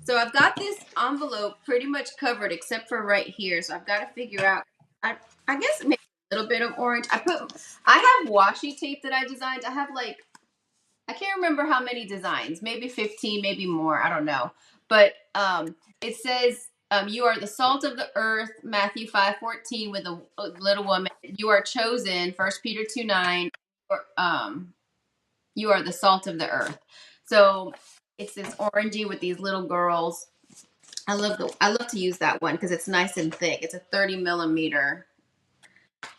So I've got this envelope pretty much covered except for right here. So I've got to figure out. I guess maybe a little bit of orange. I have washi tape that I designed. I have like I can't remember how many designs. Maybe 15, maybe more. I don't know. But it says you are the salt of the earth. Matthew 5:14 with a little woman. You are chosen. First Peter 2:9. You are the salt of the earth. So it's this orangey with these little girls. I love to use that one because it's nice and thick. It's a 30 millimeter.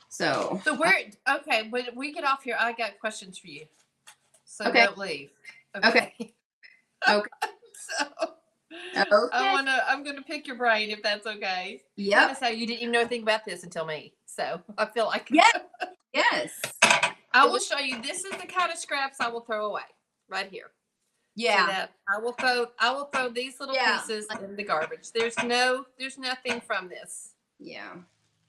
So So where? Okay, when we get off here, I got questions for you. So okay, don't leave. okay, Okay. okay, So Okay. I'm gonna pick your brain if that's okay. Yep. So you didn't even know anything about this until me. So I feel like Yes. Yes. I will show you. This is the kind of scraps I will throw away right here. See Yeah. that? I will throw these little pieces in the garbage. There's nothing from this. Yeah.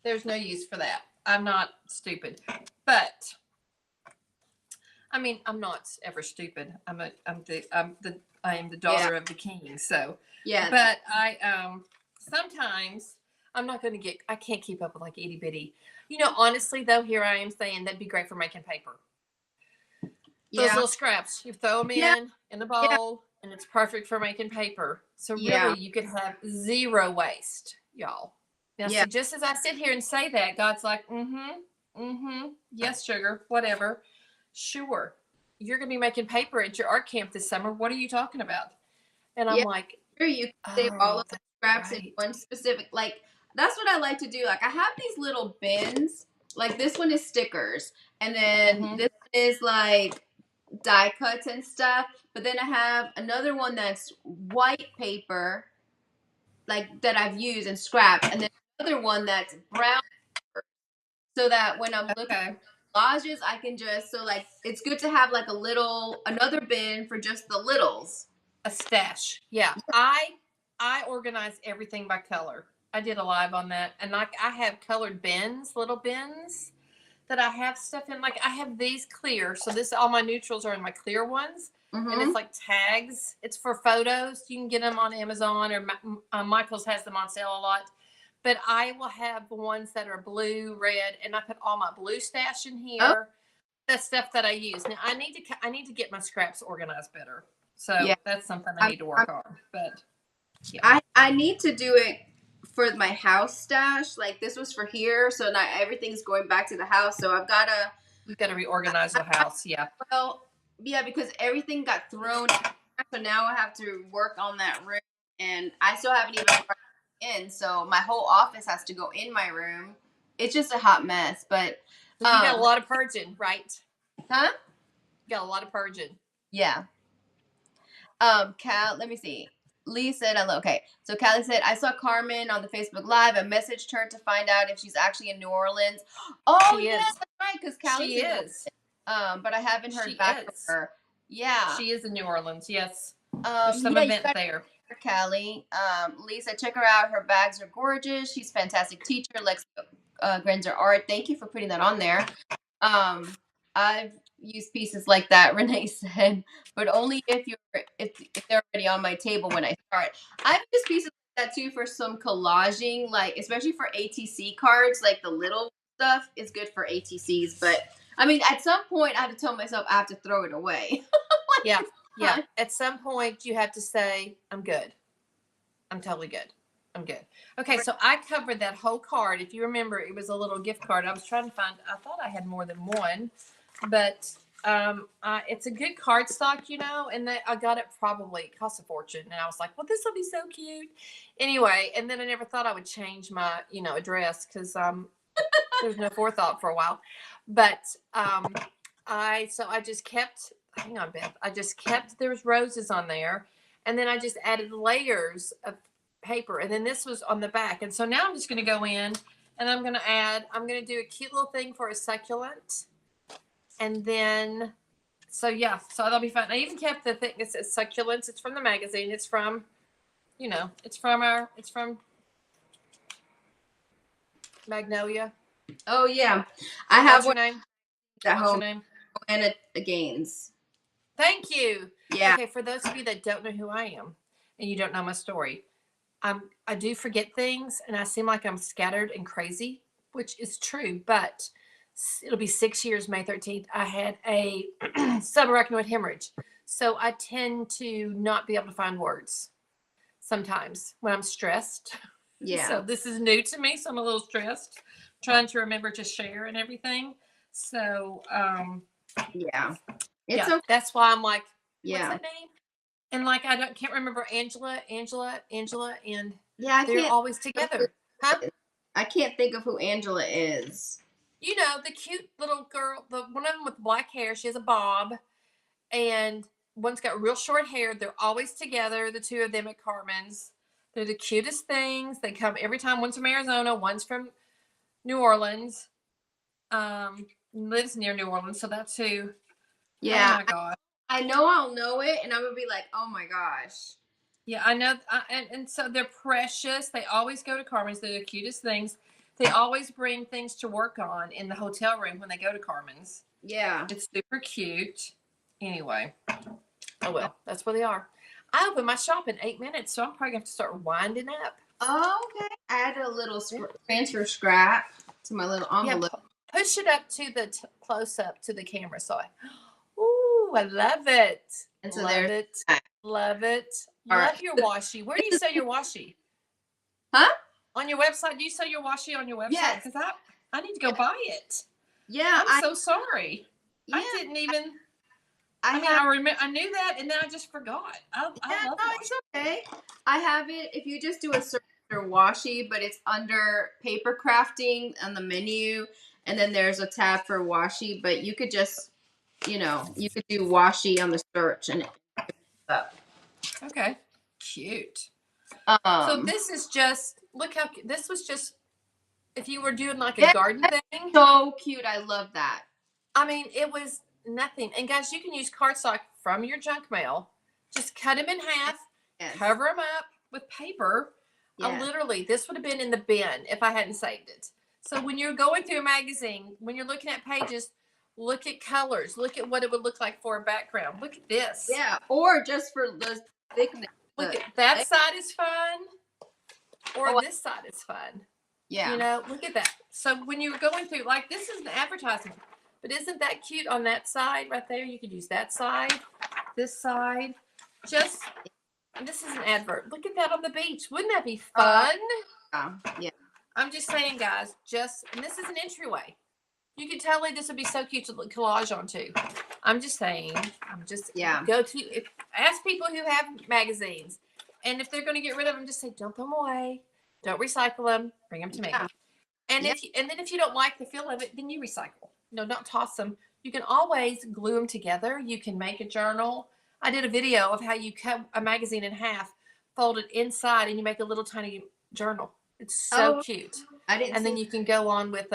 There's no use for that. I'm not stupid. But I mean, I'm not ever stupid. I am the daughter of the king. So Yeah. but I sometimes I'm not going to get. I can't keep up with like itty bitty. Honestly though, here I am saying that'd be great for making paper. Those Yeah. little scraps, you throw them Yeah. in the bowl, and it's perfect for making paper. So Yeah. really, you could have zero waste, y'all. Now, Yeah. so just as I sit here and say that, God's like, yes, sugar, whatever, sure. You're going to be making paper at your art camp this summer. What are you talking about? And I'm Yeah. like, Sure, you can save all oh, of the that's scraps in right. one specific, like, that's what I like to do. Like, I have these little bins. Like, this one is stickers, and then this is like die cuts and stuff. But then I have another one that's white paper, like that I've used and scrapped, and then another one that's brown paper, so that when I'm looking Okay. at collages, I can just, so like it's good to have like another bin for just the littles. A stash. Yeah. I organize everything by color. I did a live on that. And like I have colored bins, little bins that I have stuff in. Like I have these clear. So this all my neutrals are in my clear ones. And it's like tags. It's for photos. You can get them on Amazon or Michael's has them on sale a lot. But I will have the ones that are blue, red, and I put all my blue stash in Oh, here. That's stuff that I use. Now I need to get my scraps organized better. So yeah. that's something I need to work on. But yeah, I need to do it for my house stash. Like this was for here, so now everything's going back to the house. So I've gotta. we've got to reorganize the house. Yeah. Well, yeah, because everything got thrown. So now I have to work on that room, and I still haven't even in. So my whole office has to go in my room. It's just a hot mess. But So you got a lot of purging, right? huh? You got a lot of purging. Yeah. Cal, let me see. Lee said hello. Okay. So Callie said, I saw Carmen on the Facebook Live. I messaged her to find out if she's actually in New Orleans. Oh, She yeah, is. that's right. Because Callie's She in New is. Orleans. But I haven't heard She back from is. her. Yeah. She is in New Orleans. Yes. There's some Yeah, event there. Callie. Lisa, check her out. Her bags are gorgeous. She's a fantastic teacher. Lex Grenzer Art. Thank you for putting that on there. I've used pieces like that, Renee said, but only if they're already on my table when I start. I've used pieces like that too for some collaging, like especially for ATC cards, like the little stuff is good for ATCs. But I mean, at some point, I have to tell myself I have to throw it away. Like, yeah. Yeah. At some point, you have to say, I'm good. I'm totally good. I'm good. Okay, so I covered that whole card. If you remember, it was a little gift card. I was trying to find, I thought I had more than one, but it's a good card stock, and I got it probably, it cost a fortune. And I was like, well, this will be so cute. Anyway, and then I never thought I would change my, address because there's no forethought for a while. But I just kept, hang on, Beth. There was roses on there. And then I just added layers of paper, and then this was on the back. And so now I'm just going to go in and I'm going to do a cute little thing for a succulent. And then, so that'll be fun. I even kept the thing that says succulents. It's from the magazine. It's from, it's from Magnolia. Oh yeah, I have What's your one name? at What's home. your name? Anna Gaines. Thank you. Yeah. Okay, for those of you that don't know who I am and you don't know my story, I do forget things and I seem like I'm scattered and crazy, which is true, but it'll be 6 years, May 13th. I had a subarachnoid hemorrhage. So I tend to not be able to find words sometimes when I'm stressed. Yeah. So this is new to me. So I'm a little stressed, trying to remember to share and everything. So, yeah. Okay. That's why I'm like, yeah. What's that name? And like can't remember Angela, and yeah, they're always together. Huh? I can't think of who Angela is. The cute little girl, the one of them with black hair. She has a bob, and one's got real short hair. They're always together, the two of them at Carmen's. They're the cutest things. They come every time. One's from Arizona, one's from New Orleans. Lives near New Orleans, so that's who. Yeah. Oh my gosh. I know I'll know it, and I'm gonna be like, oh my gosh. Yeah, I know. And so they're precious. They always go to Carmen's. They're the cutest things. They always bring things to work on in the hotel room when they go to Carmen's. Yeah. It's super cute. Anyway. Oh, well, that's where they are. I opened my shop in 8 minutes, so I'm probably going to have to start winding up. Oh, okay. Add a little transfer scrap to my little envelope. Yeah, push it up to the close up to the camera. So ooh, I love it. And so love it. Love it. Love your washi. Where do you sell your washi? Huh? On your website? Do you sell your washi on your website? Yes. Because I need to go buy it. Yeah. I'm so sorry. Yeah. I didn't even. I knew that, and then I just forgot. I love washi. It's okay. I have it. If you just do a search for washi, but it's under paper crafting on the menu, and then there's a tab for washi. But you could just, you could do washi on the search and up. Okay, cute. So this is just look how this was just if you were doing like a garden thing. So cute. I love that. I mean, it was nothing. And guys, you can use cardstock from your junk mail. Just cut them in half, cover them up with paper. Literally, this would have been in the bin if I hadn't saved it. So when you're going through a magazine, when you're looking at pages, look at colors. Look at what it would look like for a background. Look at this. Yeah, or just for the thickness. Look at that side is fun, or this side is fun. Yeah. Look at that. So when you're going through, like this is an advertisement, but isn't that cute on that side right there? You could use that side, this side. This is an advert. Look at that on the beach. Wouldn't that be fun? Yeah. I'm just saying, guys, and this is an entryway. You could totally, this would be so cute to collage onto. I'm just saying, ask people who have magazines. And if they're going to get rid of them, just say, don't throw them away. Don't recycle them. Bring them to me. And then if you don't like the feel of it, then you recycle. Don't toss them. You can always glue them together. You can make a journal. I did a video of how you cut a magazine in half, fold it inside, and you make a little tiny journal. It's so cute. I didn't. And then you can go on with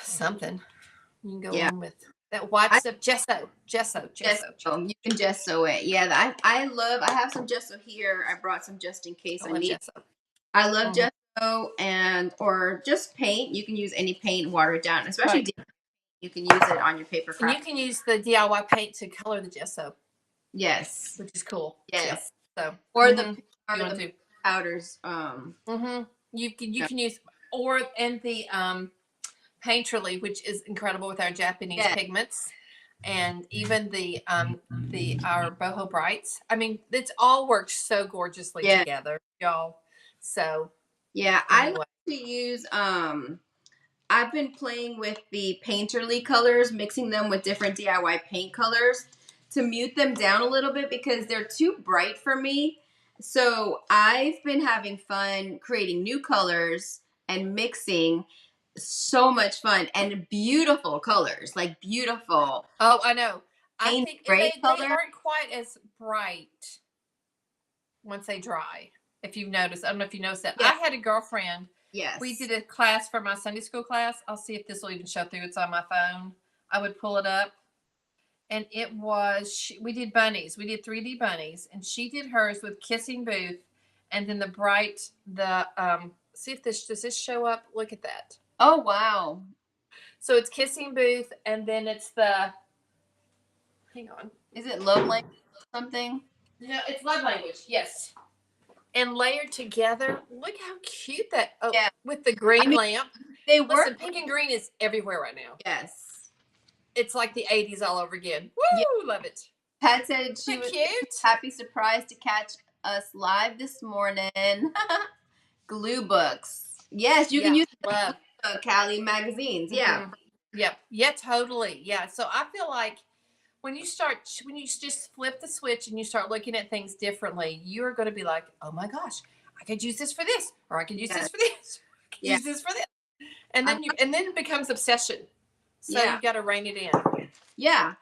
something. You can go on with that white stuff, gesso. You can gesso it. Yeah, I have some gesso here. I brought some just in case I need. Gesso. I love gesso or just paint. You can use any paint, water it down, especially you can use it on your paper craft. And you can use the DIY paint to color the gesso. Yes, which is cool. Yes, so or the powders. You can use the Painterly, which is incredible with our Japanese pigments, and even our boho brights. I mean, it's all works so gorgeously together, y'all. So anyway. I like to use I've been playing with the Painterly colors, mixing them with different DIY paint colors to mute them down a little bit because they're too bright for me. So I've been having fun creating new colors and mixing. So much fun and beautiful colors, like beautiful. Oh, I know. I think they aren't quite as bright once they dry. If you've noticed, I don't know if you noticed that. I had a girlfriend. Yes. We did a class for my Sunday school class. I'll see if this will even show through. It's on my phone. I would pull it up. And it was, we did bunnies. We did 3D bunnies. And she did hers with Kissing Booth. And then see if does this show up? Look at that. Oh, wow. So it's Kissing Booth. And then it's hang on. Is it love language or something? No, it's love language. Yes. And layered together. Look how cute that, with the green lamp. Listen, pink and green is everywhere right now. Yes. It's like the 80s all over again. Woo! Love it. Pat said she was happy surprised to catch us live this morning. Glue books. Yes, you can use Cali magazines. Yeah. Yep. Yeah, totally. Yeah. So I feel like when you just flip the switch and you start looking at things differently, you're going to be like, oh my gosh, I could use this for this, or I could use this for this, use this for this. And then it becomes obsession. So you got to rein it in. Yeah.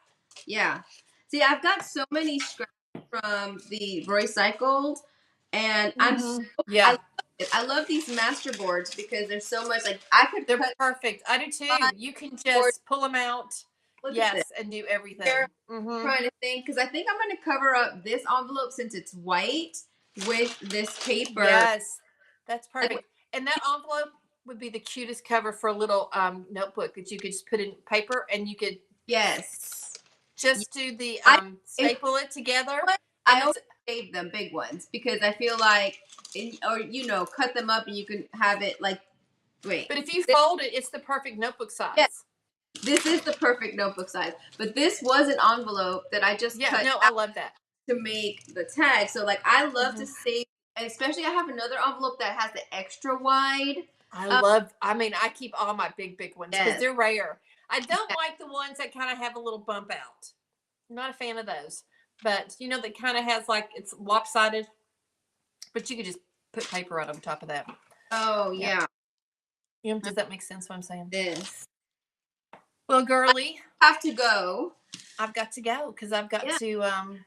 Yeah. See, I've got so many scraps from the recycled, and I Yeah, love it. I love these master boards because there's so much. Like I could they're cut perfect. I do five too. You can boards. just pull them out. Look at this. Yes, and do everything. Here, trying to think because I think I'm going to cover up this envelope since it's white with this paper. Yes, that's Like, perfect. And that envelope would be the cutest cover for a little notebook that you could just put in paper, and you could yes. just do the I if staple it together. I And always it's save them big ones because I feel like, or cut them up and you can have it like. Wait, but if you this, fold it, it's the perfect notebook yeah, size. this is the perfect notebook size. But this was an envelope that I just Yeah, cut no, I out love that. to make the tag. So like I love to Mhm. save, and especially I have another envelope that has the extra wide. I mean, I keep all my big ones because Yes, they're rare. I don't yes. like the ones that kind of have a little bump out. I'm not a fan of those. But that kind of has like it's lopsided, but you could just put paper right on top of that. Oh Yeah. yeah, Does that make sense what I'm saying? this. Well, girly, I have to go. I've got to go because I've got Yeah. to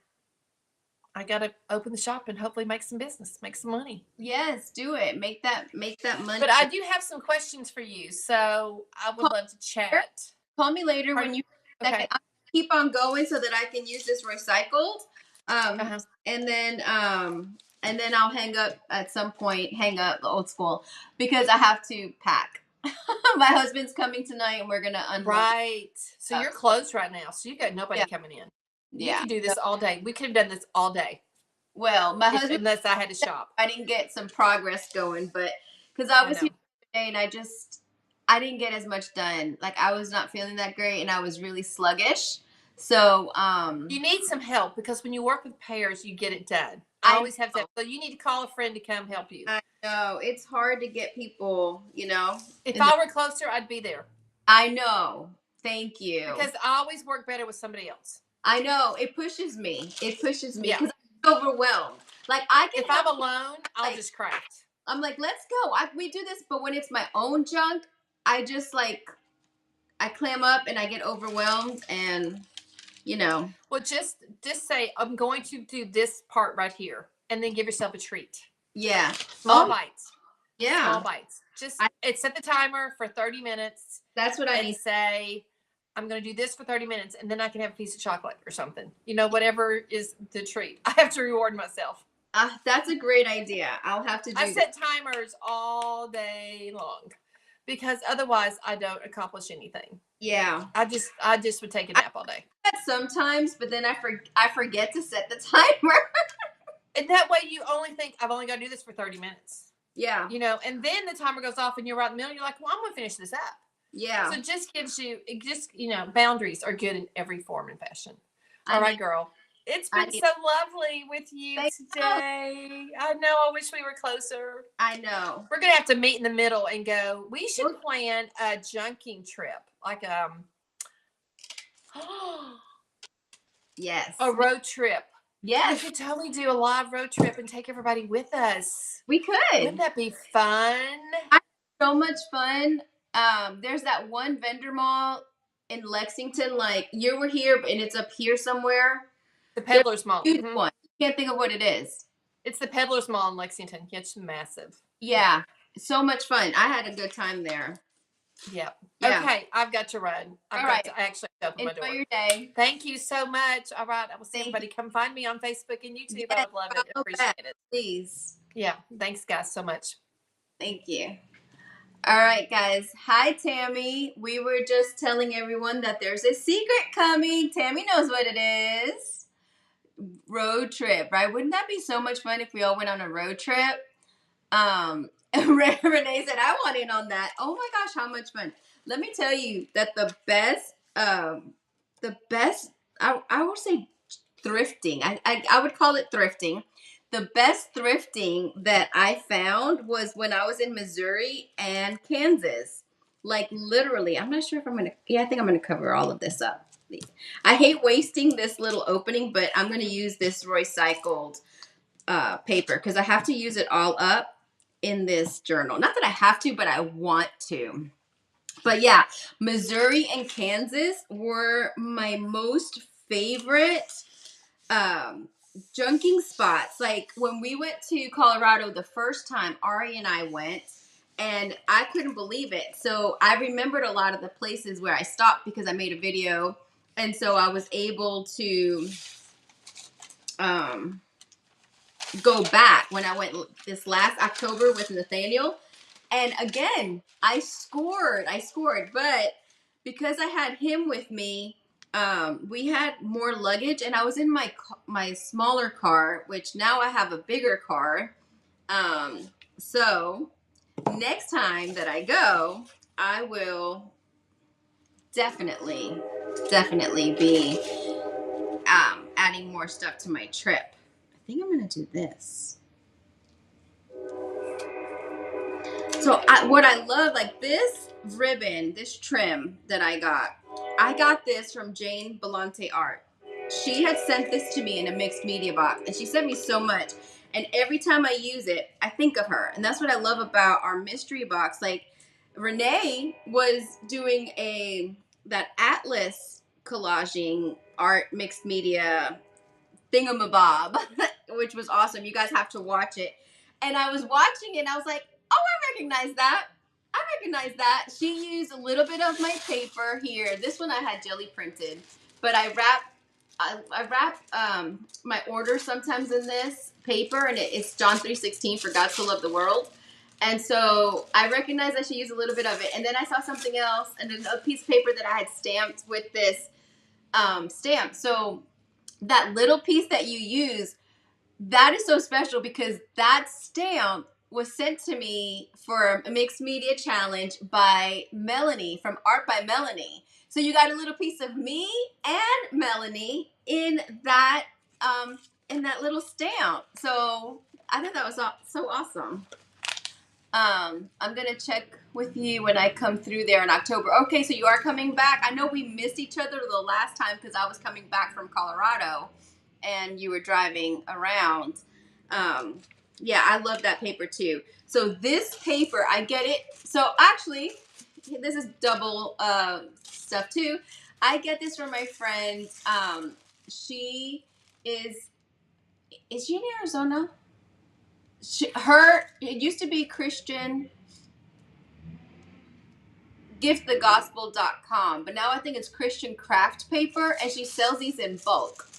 I got to open the shop and hopefully make some business, make some money. Yes, do it. Make that money. But I do have some questions for you, so I would love to chat. Call me later Pardon? when you second. Okay. I keep on going so that I can use this recycled. Uh-huh. And then I'll hang up at some point. Hang up the old school because I have to pack. My husband's coming tonight, and we're gonna unload. Right. So you're closed right now, so you got nobody Yeah. coming in. You Yeah. can do this all day. We could have done this all day Well, my husband, unless I had to shop. I didn't get some progress going, but because I was I here know. today and I didn't get as much done. Like I was not feeling that great and I was really sluggish. So You need some help because when you work with pairs, you get it done. I I always have that. So you need to call a friend to come help you. I know it's hard to get people, If I were closer, I'd be there I know. Thank you. because I always work better with somebody else. I know it pushes me. It pushes me Yeah. because I'm overwhelmed. Like I can If I'm alone, I'll like, just craft. I'm like, let's go. We do this, but when it's my own junk, I just like I clam up and I get overwhelmed and Well, just say I'm going to do this part right here, and then give yourself a treat. yeah. Small Oh, bites. yeah. Small bites. Just set the timer for 30 minutes. That's what I And need. say, I'm going to do this for 30 minutes, and then I can have a piece of chocolate or something. Whatever is the treat. I have to reward myself. That's a great idea. I'll have to do I set timers all day long because otherwise I don't accomplish anything. Yeah. I just would take a nap all day. Sometimes, but then I forget to set the timer. And that way you only think I've only got to do this for 30 minutes. Yeah. And then the timer goes off and you're right in the middle. You're like, well, I'm going to finish this up. Yeah. So it just boundaries are good in every form and fashion. All right, girl. It's been so lovely with you today. I know. I wish we were closer. I know. We're going to have to meet in the middle and go, we should plan a junking trip. Like, yes. A road trip. Yes. We could totally do a live road trip and take everybody with us. We could. Wouldn't that be fun? So much fun. There's that one vendor mall in Lexington. Like you were here, and it's up here somewhere. The Peddler's Mall. Huge one. Can't think of what it is. It's the Peddler's Mall in Lexington. It's massive. Yeah. So much fun. I had a good time there. Yep. Yeah. Okay. I've got to run. I actually open my door. Enjoy your day. Thank you so much. All right. I will see everybody. Come find me on Facebook and YouTube. I would love it. Appreciate it. Please. Yeah. Thanks, guys, so much. Thank you. All right, guys. Hi, Tammy. We were just telling everyone that there's a secret coming. Tammy knows what it is. Road trip, right? Wouldn't that be so much fun if we all went on a road trip? Renee said, I want in on that. Oh my gosh, how much fun. Let me tell you that the best, I would say thrifting. I would call it thrifting. The best thrifting that I found was when I was in Missouri and Kansas. Like literally, I'm not sure if I think I'm going to cover all of this up. I hate wasting this little opening, but I'm going to use this recycled paper because I have to use it all up in this journal. Not that I have to, but I want to. But yeah, Missouri and Kansas were my most favorite um junking spots. Like when we went to Colorado the first time, Ari and I went, and I couldn't believe it. So I remembered a lot of the places where I stopped because I made a video, and so I was able to um go back when I went this last October with Nathaniel. And again, I scored. But because I had him with me, we had more luggage, and I was in my smaller car, which now I have a bigger car. So next time that I go, I will definitely be adding more stuff to my trip. I think I'm gonna do this. So what I love, like this ribbon, this trim that I got this from Jane Belante Art. She had sent this to me in a mixed media box, and she sent me so much. And every time I use it, I think of her. And that's what I love about our mystery box. Like Renee was doing that Atlas collaging art mixed media thingamabob, which was awesome. You guys have to watch it. And I was watching it and I was like, oh, I recognize that. I recognize that. She used a little bit of my paper here. This one I had jelly printed, but I wrap my order sometimes in this paper, and it's John 3:16, for God so loved the world. And so I recognized I should use a little bit of it. And then I saw something else, and then a piece of paper that I had stamped with this stamp. So that little piece that you use, that is so special because that stamp was sent to me for a mixed media challenge by Melanie from Art by Melanie. So you got a little piece of me and Melanie in that little stamp. So I thought that was so awesome. I'm gonna check with you when I come through there in October. Okay, so you are coming back. I know we missed each other the last time because I was coming back from Colorado and you were driving around. Yeah, I love that paper too. So this paper, I get it. So actually, this is double stuff too. I get this from my friend. She is she in Arizona? It used to be Christian giftthegospel.com, but now I think it's Christian craft paper, and she sells these in bulk.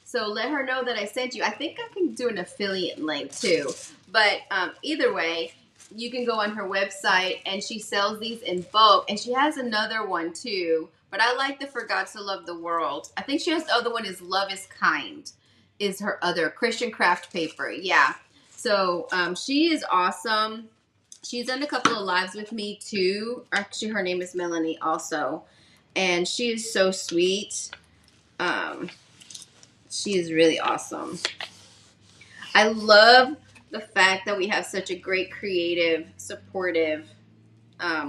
So let her know that I sent you. I think I can do an affiliate link too, but either way, you can go on her website, and she sells these in bulk, and she has another one too, but I like the For God So Loved the World. I think she has the other one is Love is Kind, is her other Christian craft paper. Yeah. So she is awesome. She's done a couple of lives with me too. Actually, her name is Melanie also, and she is so sweet. Um, she is really awesome. I love the fact that we have such a great, creative, supportive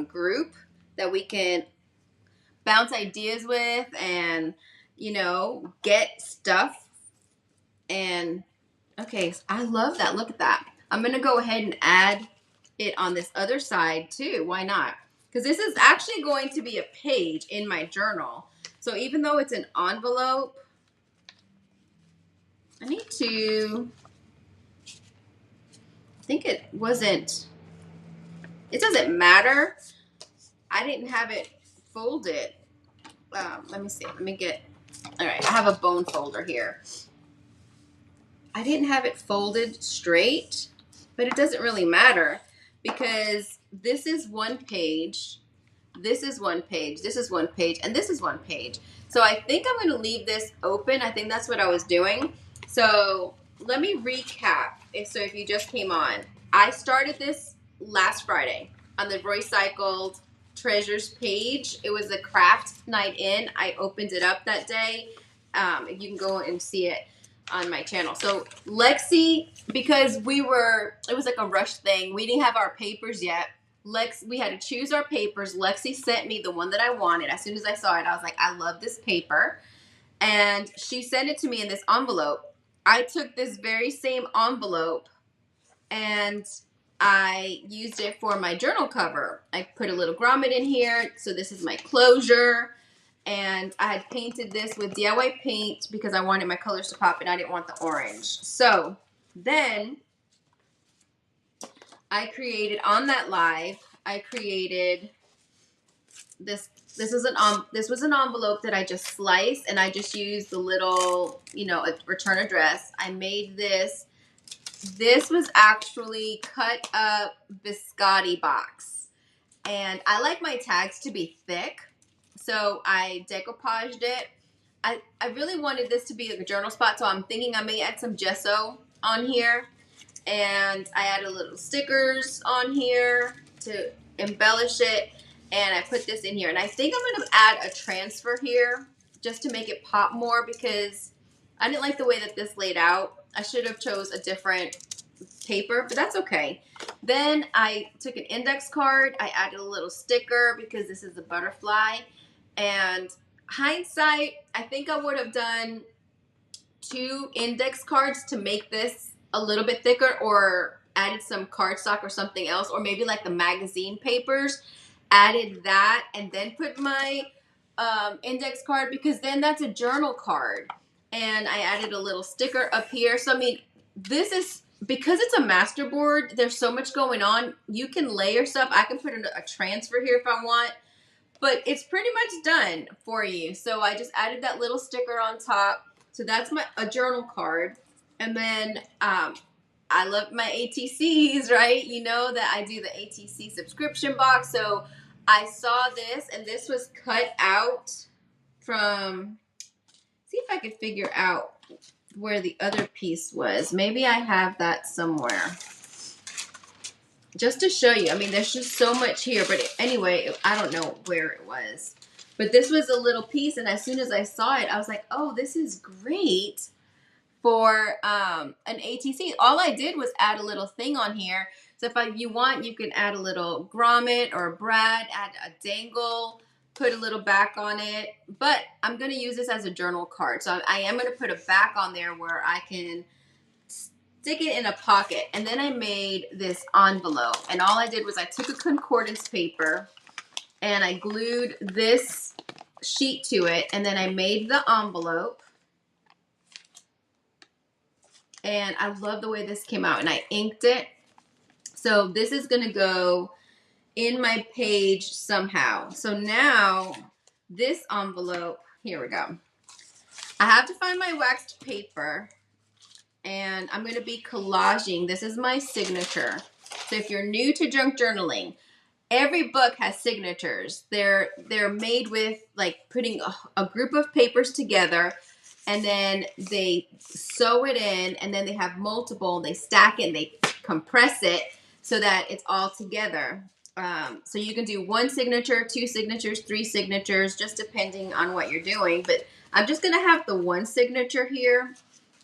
group that we can bounce ideas with, and get stuff. And okay, I love that. Look at that. I'm gonna go ahead and add it on this other side too. Why not? Because this is actually going to be a page in my journal. So even though it's an envelope, I think it doesn't matter. I didn't have it folded. Let me see. All right, I have a bone folder here. I didn't have it folded straight, but it doesn't really matter because this is one page, this is one page, this is one page, and this is one page. So I think I'm going to leave this open. I think that's what I was doing. So let me recap. So if you just came on, I started this last Friday on the Recycled Treasures page. It was a craft night in. I opened it up that day. You can go and see it on my channel. So Lexi, because it was like a rush thing. We didn't have our papers yet. We had to choose our papers. Lexi sent me the one that I wanted. As soon as I saw it, I was like, I love this paper. And she sent it to me in this envelope. I took this very same envelope and I used it for my journal cover. I put a little grommet in here. So this is my closure. And I had painted this with DIY paint because I wanted my colors to pop and I didn't want the orange. So then I created on that live, I created this. This was an envelope that I just sliced and I just used the little, a return address. I made this. This was actually cut up biscotti box. And I like my tags to be thick. So I decoupaged it. I really wanted this to be a journal spot, so I'm thinking I may add some gesso on here. And I added little stickers on here to embellish it. And I put this in here. And I think I'm going to add a transfer here just to make it pop more because I didn't like the way that this laid out. I should have chose a different paper, but that's okay. Then I took an index card. I added a little sticker because this is a butterfly. And hindsight, I think I would have done 2 index cards to make this a little bit thicker or added some cardstock or something else, or maybe like the magazine papers, added that and then put my index card because then that's a journal card. And I added a little sticker up here. So, I mean, this is, because it's a masterboard, there's so much going on. You can layer stuff. I can put a transfer here if I want, but it's pretty much done for you. So I just added that little sticker on top. So that's a journal card. And then I love my ATCs, right? You know that I do the ATC subscription box. So I saw this, and this was cut out from, see if I could figure out where the other piece was. Maybe I have that somewhere. Just to show you. I mean, there's just so much here. But anyway, I don't know where it was. But this was a little piece, and as soon as I saw it, I was like, oh, this is great for an ATC. All I did was add a little thing on here. So if you want, you can add a little grommet or a brad, add a dangle, put a little back on it. But I'm going to use this as a journal card. So I am going to put a back on there where I can stick it in a pocket. And then I made this envelope. And all I did was I took a concordance paper and I glued this sheet to it. And then I made the envelope. And I love the way this came out. And I inked it. So this is going to go in my page somehow. So now this envelope, here we go. I have to find my waxed paper. And I'm going to be collaging. This is my signature. So if you're new to junk journaling, every book has signatures. They're made with like putting a group of papers together, and then they sew it in, and then they have multiple, and they stack it, and they compress it so that it's all together. So you can do 1 signature, 2 signatures, 3 signatures, just depending on what you're doing. But I'm just going to have the 1 signature here,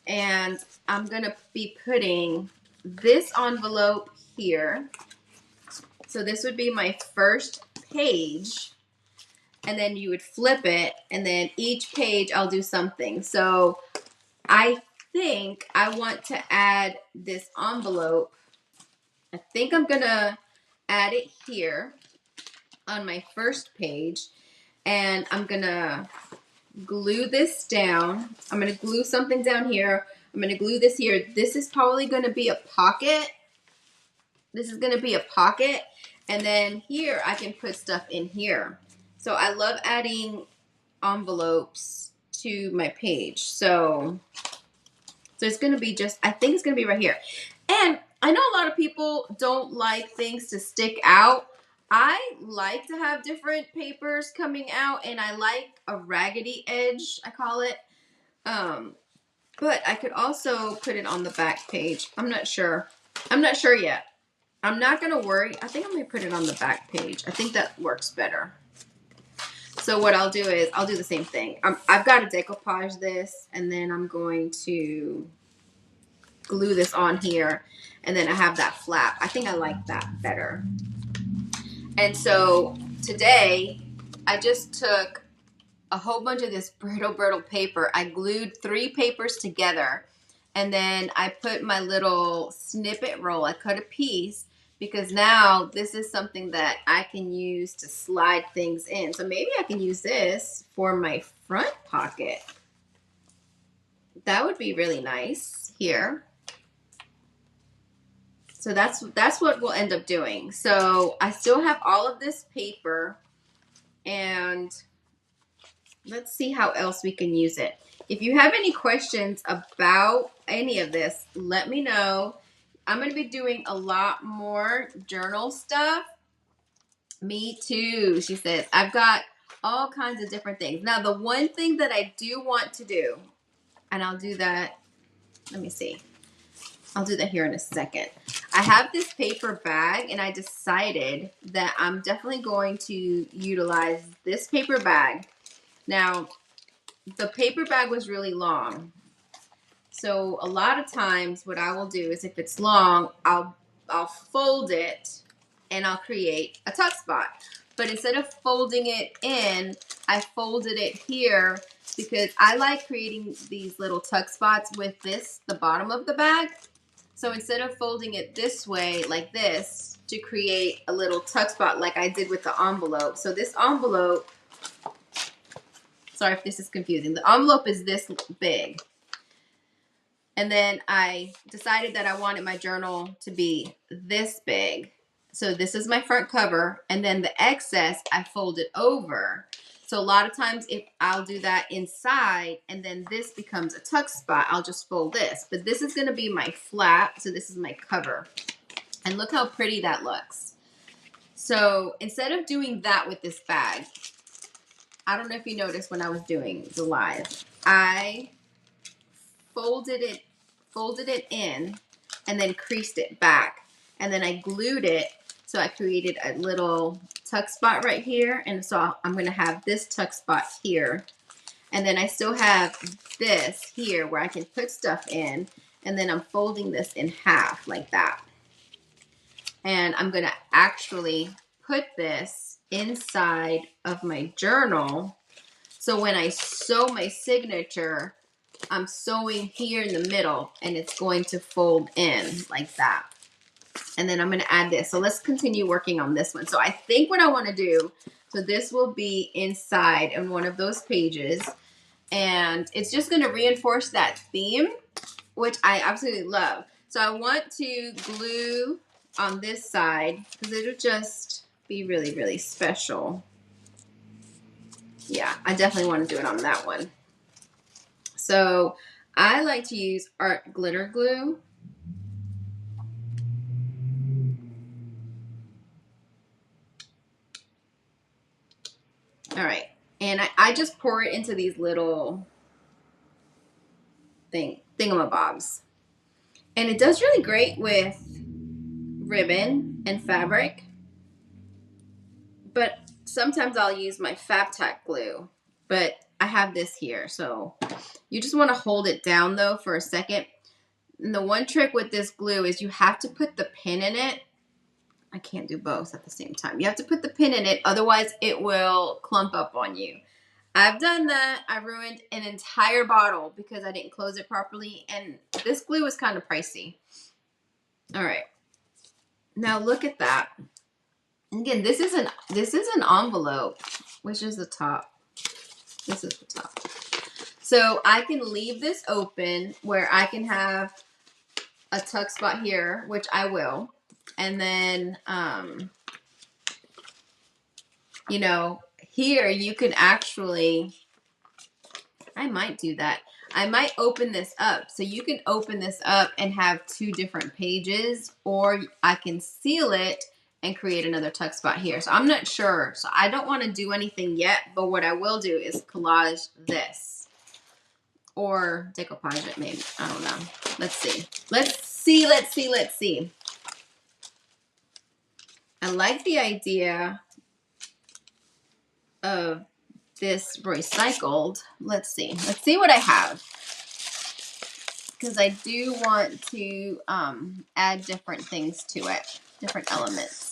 and I'm going to be putting this envelope here. So this would be my first page, and then you would flip it, and then each page I'll do something. So I think I want to add this envelope. I think I'm going to add it here on my first page, and I'm going to glue this down. I'm going to glue something down here. I'm going to glue this here. This is probably going to be a pocket. This is going to be a pocket. And then here I can put stuff in here. So I love adding envelopes to my page. So it's going to be just, I think it's going to be right here. And I know a lot of people don't like things to stick out. I like to have different papers coming out, and I like a raggedy edge, I call it. But I could also put it on the back page. I'm not sure. I'm not sure yet. I'm not going to worry. I think I'm going to put it on the back page. I think that works better. So what I'll do is I'll do the same thing. I've got to decoupage this, and then I'm going to glue this on here, and then I have that flap. I think I like that better. And so today I just took a whole bunch of this brittle paper. I glued 3 papers together, and then I put my little snippet roll. I cut a piece, because now this is something that I can use to slide things in. So maybe I can use this for my front pocket. That would be really nice here. So that's what we'll end up doing. So I still have all of this paper, and let's see how else we can use it. If you have any questions about any of this, let me know. I'm going to be doing a lot more journal stuff. Me too, she says. I've got all kinds of different things. Now, the one thing that I do want to do, and I'll do that, let me see. I'll do that here in a second. I have this paper bag, and I decided that I'm definitely going to utilize this paper bag. Now, the paper bag was really long. So a lot of times what I will do is if it's long, I'll fold it and I'll create a tuck spot. But instead of folding it in, I folded it here because I like creating these little tuck spots with this, the bottom of the bag. So instead of folding it this way, like this, to create a little tuck spot like I did with the envelope. So this envelope, sorry if this is confusing. The envelope is this big. And then I decided that I wanted my journal to be this big. So this is my front cover. And then the excess, I fold it over. So a lot of times if I'll do that inside and then this becomes a tuck spot, I'll just fold this. But this is going to be my flap. So this is my cover. And look how pretty that looks. So instead of doing that with this bag, I don't know if you noticed when I was doing the live, I folded it in and then creased it back. And then I glued it. So I created a little tuck spot right here. And so I'm going to have this tuck spot here. And then I still have this here where I can put stuff in. And then I'm folding this in half like that. And I'm going to actually put this inside of my journal. So when I sew my signature, I'm sewing here in the middle and it's going to fold in like that. And then I'm going to add this. So let's continue working on this one. So I think what I want to do, so this will be inside in one of those pages. And it's just going to reinforce that theme, which I absolutely love. So I want to glue on this side because it'll just be really, really special. Yeah, I definitely want to do it on that one. So I like to use art glitter glue. All right, and I just pour it into these little thingamabobs. And it does really great with ribbon and fabric. But sometimes I'll use my Fab-Tac glue. But I have this here, so you just want to hold it down though for a second. And the one trick with this glue is you have to put the pin in it. I can't do both at the same time. You have to put the pin in it, otherwise it will clump up on you. I've done that. I ruined an entire bottle because I didn't close it properly, and this glue is kind of pricey. All right. Now look at that. And again, this is an envelope, which is the top. This is the top. So I can leave this open where I can have a tuck spot here, which I will. And then, you know, here you can actually, I might do that. I might open this up. So you can open this up and have two different pages, or I can seal it and create another tuck spot here. So I'm not sure. So I don't want to do anything yet, but what I will do is collage this. Or decoupage it maybe. I don't know. Let's see. Let's see, let's see, let's see. I like the idea of this recycled. Let's see. Let's see what I have. Because I do want to add different things to it. Different elements.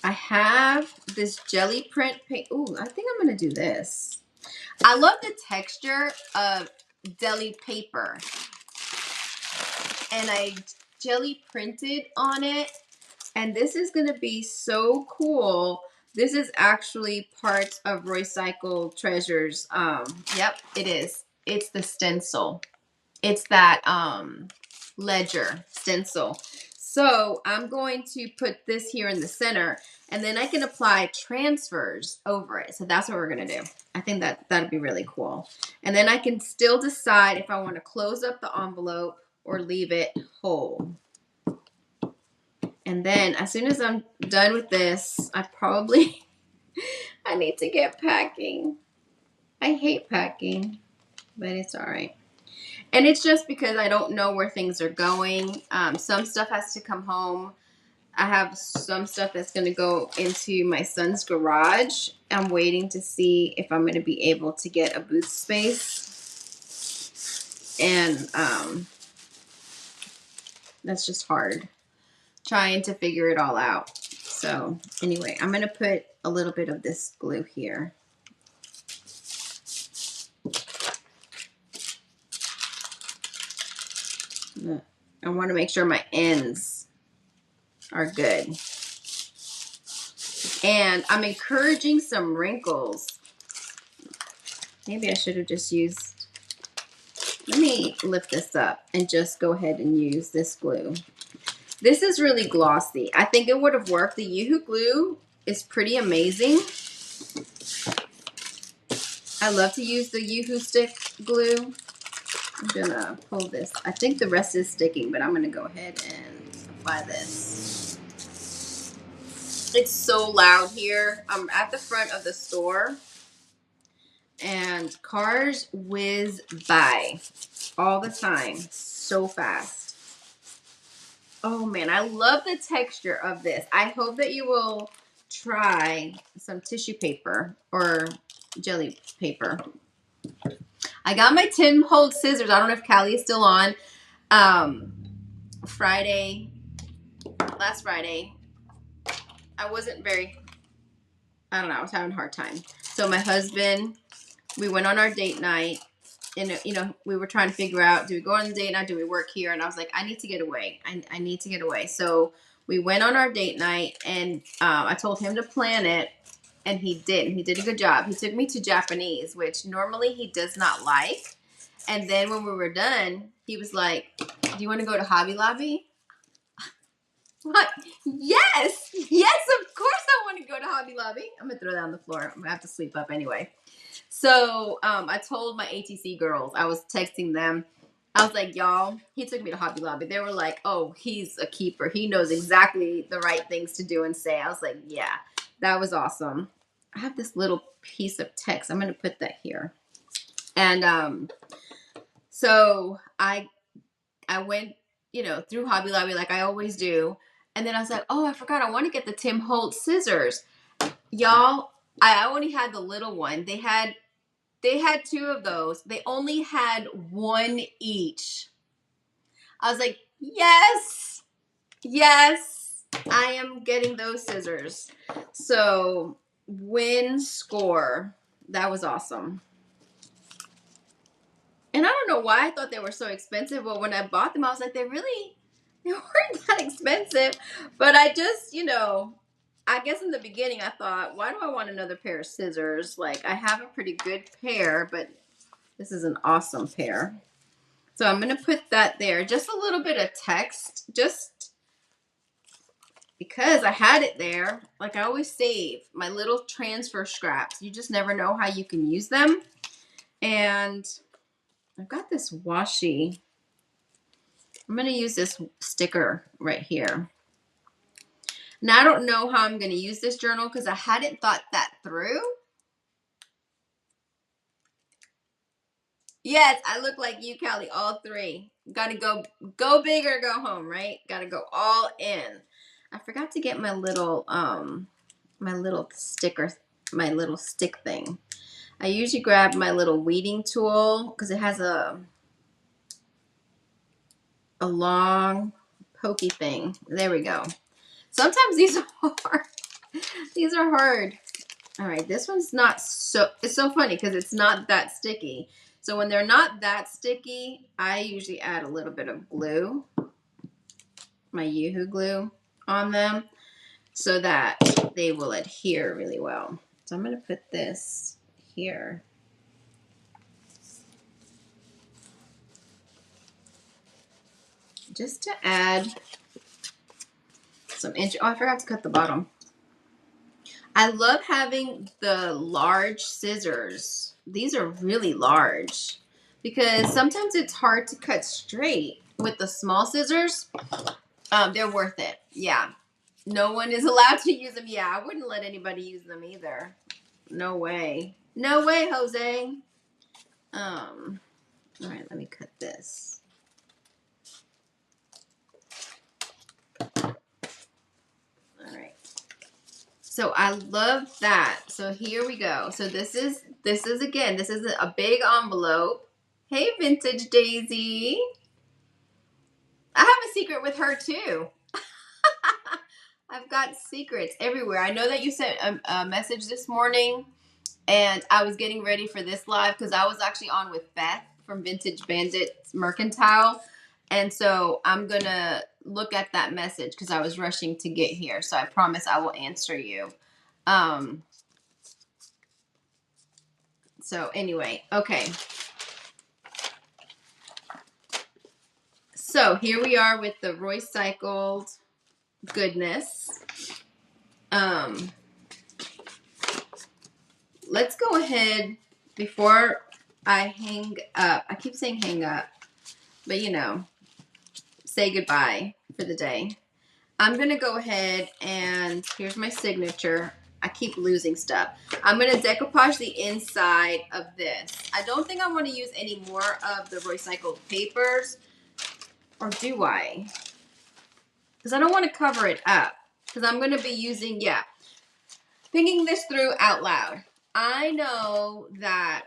I have this jelly print paint. Ooh, I think I'm going to do this. I love the texture of deli paper. And I jelly printed on it. And this is going to be so cool. This is actually part of Recycled Treasures. Yep, it is. It's the stencil. It's that ledger stencil. So I'm going to put this here in the center, and then I can apply transfers over it. So that's what we're going to do. I think that'd be really cool. And then I can still decide if I want to close up the envelope or leave it whole. And then as soon as I'm done with this, I need to get packing. I hate packing, but it's all right. And it's just because I don't know where things are going. Some stuff has to come home. I have some stuff that's going to go into my son's garage. I'm waiting to see if I'm going to be able to get a booth space. And that's just hard, trying to figure it all out. So anyway, I'm going to put a little bit of this glue here. I want to make sure my ends are good. And I'm encouraging some wrinkles. Maybe I should have just used, let me lift this up and just go ahead and use this glue. This is really glossy. I think it would have worked. The Yoo-Hoo glue is pretty amazing. I love to use the Yoo-Hoo stick glue. I'm gonna pull this. I think the rest is sticking, but I'm gonna go ahead and apply this. It's so loud here. I'm at the front of the store, and cars whiz by all the time so fast. Oh man, I love the texture of this. I hope that you will try some tissue paper or jelly paper. I got my Tim Holtz scissors. I don't know if Callie is still on. Last Friday, I wasn't very, I don't know, I was having a hard time. So my husband, we went on our date night, and we were trying to figure out, do we go on the date night, do we work here? And I was like, I need to get away. I need to get away. So we went on our date night, and I told him to plan it, and he did. He did a good job. He took me to Japanese, which normally he does not like. And then when we were done, he was like, do you want to go to Hobby Lobby? What? Yes, of course I want to go to Hobby Lobby. I'm gonna throw that on the floor. I'm gonna have to sweep up anyway. So I told my ATC girls, I was texting them. I was like, y'all, he took me to Hobby Lobby. They were like, oh, he's a keeper. He knows exactly the right things to do and say. I was like, yeah, that was awesome. I have this little piece of text. I'm gonna put that here. And so I went, through Hobby Lobby like I always do. And then I was like, oh, I forgot. I want to get the Tim Holtz scissors. Y'all, I only had the little one. They had two of those. They only had one each. I was like, yes, I am getting those scissors. So win score. That was awesome. And I don't know why I thought they were so expensive, but when I bought them, I was like, they weren't that expensive. But I just, I guess in the beginning I thought, why do I want another pair of scissors? Like, I have a pretty good pair, but this is an awesome pair. So I'm going to put that there. Just a little bit of text, just because I had it there. Like, I always save my little transfer scraps. You just never know how you can use them. And I've got this washi. I'm going to use this sticker right here. Now, I don't know how I'm going to use this journal because I hadn't thought that through. Yes, I look like you, Callie, all three. Got to go big or go home, right? Got to go all in. I forgot to get my little sticker, my little stick thing. I usually grab my little weeding tool because it has a long pokey thing. There we go. Sometimes these are hard. These are hard. All right, this one's not so, it's so funny because it's not that sticky. So when they're not that sticky, I usually add a little bit of glue, my Yoo-hoo glue on them, so that they will adhere really well. So I'm going to put this here. Just to add some inch. Oh, I forgot to cut the bottom. I love having the large scissors. These are really large because sometimes it's hard to cut straight with the small scissors. They're worth it. Yeah. No one is allowed to use them. Yeah, I wouldn't let anybody use them either. No way. No way, Jose. All right, let me cut this. All right. So I love that. So here we go. So this is again, this is a big envelope. Hey, Vintage Daisy. I have a secret with her too. I've got secrets everywhere. I know that you sent a message this morning, and I was getting ready for this live because I was actually on with Beth from Vintage Bandits Mercantile. And so I'm going to look at that message because I was rushing to get here. So I promise I will answer you. So anyway, okay. So here we are with the recycled goodness. Let's go ahead before I hang up. I keep saying hang up, but you know, say goodbye for the day. I'm going to go ahead and here's my signature. I keep losing stuff. I'm going to decoupage the inside of this. I don't think I want to use any more of the recycled papers. Or do I? Because I don't want to cover it up. Because I'm going to be using, thinking this through out loud. I know that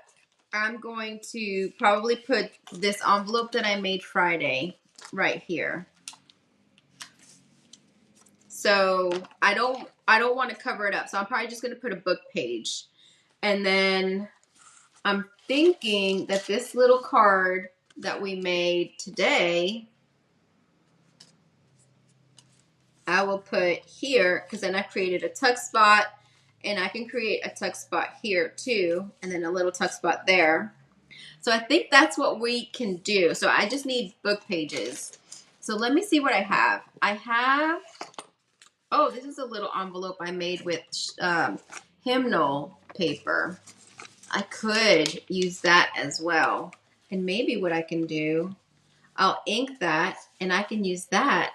I'm going to probably put this envelope that I made Friday right here. So I don't want to cover it up. So I'm probably just going to put a book page. And then I'm thinking that this little card that we made today, I will put here because then I created a tuck spot, and I can create a tuck spot here too, and then a little tuck spot there. So I think that's what we can do. So I just need book pages. So let me see what I have. I have, oh, this is a little envelope I made with hymnal paper. I could use that as well. And maybe what I can do, I'll ink that and I can use that.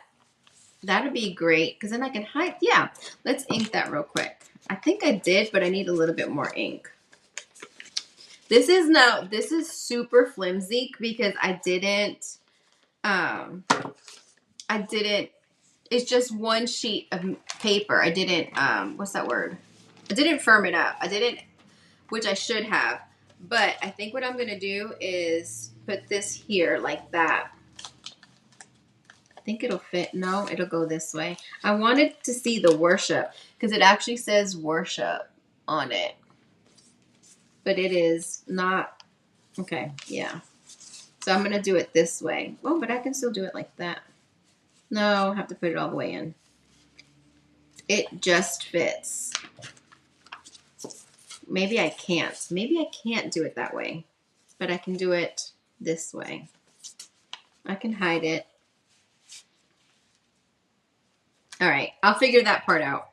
That'd be great because then I can hide. Yeah, let's ink that real quick. I think I did, but I need a little bit more ink. This is super flimsy because I didn't, it's just one sheet of paper. I didn't, what's that word? I didn't firm it up. I didn't, which I should have. But I think what I'm going to do is put this here like that. I think it'll fit. No, it'll go this way. I wanted to see the worship because it actually says worship on it. But it is not. Okay, yeah. So I'm going to do it this way. Oh, but I can still do it like that. No, I have to put it all the way in. It just fits. Maybe I can't. Maybe I can't do it that way. But I can do it this way. I can hide it. All right, I'll figure that part out.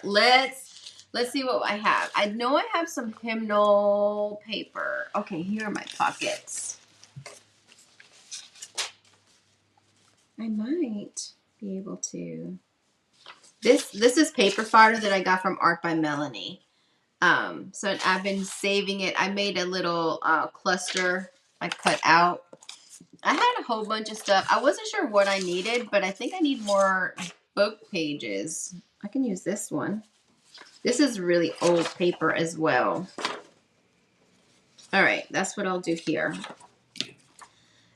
Let's see what I have. I know I have some hymnal paper. Okay, here are my pockets. I might be able to. This is paper fodder that I got from Art by Melanie. So I've been saving it. I made a little cluster I cut out. I had a whole bunch of stuff. I wasn't sure what I needed, but I think I need more book pages. I can use this one. This is really old paper as well. All right, that's what I'll do here.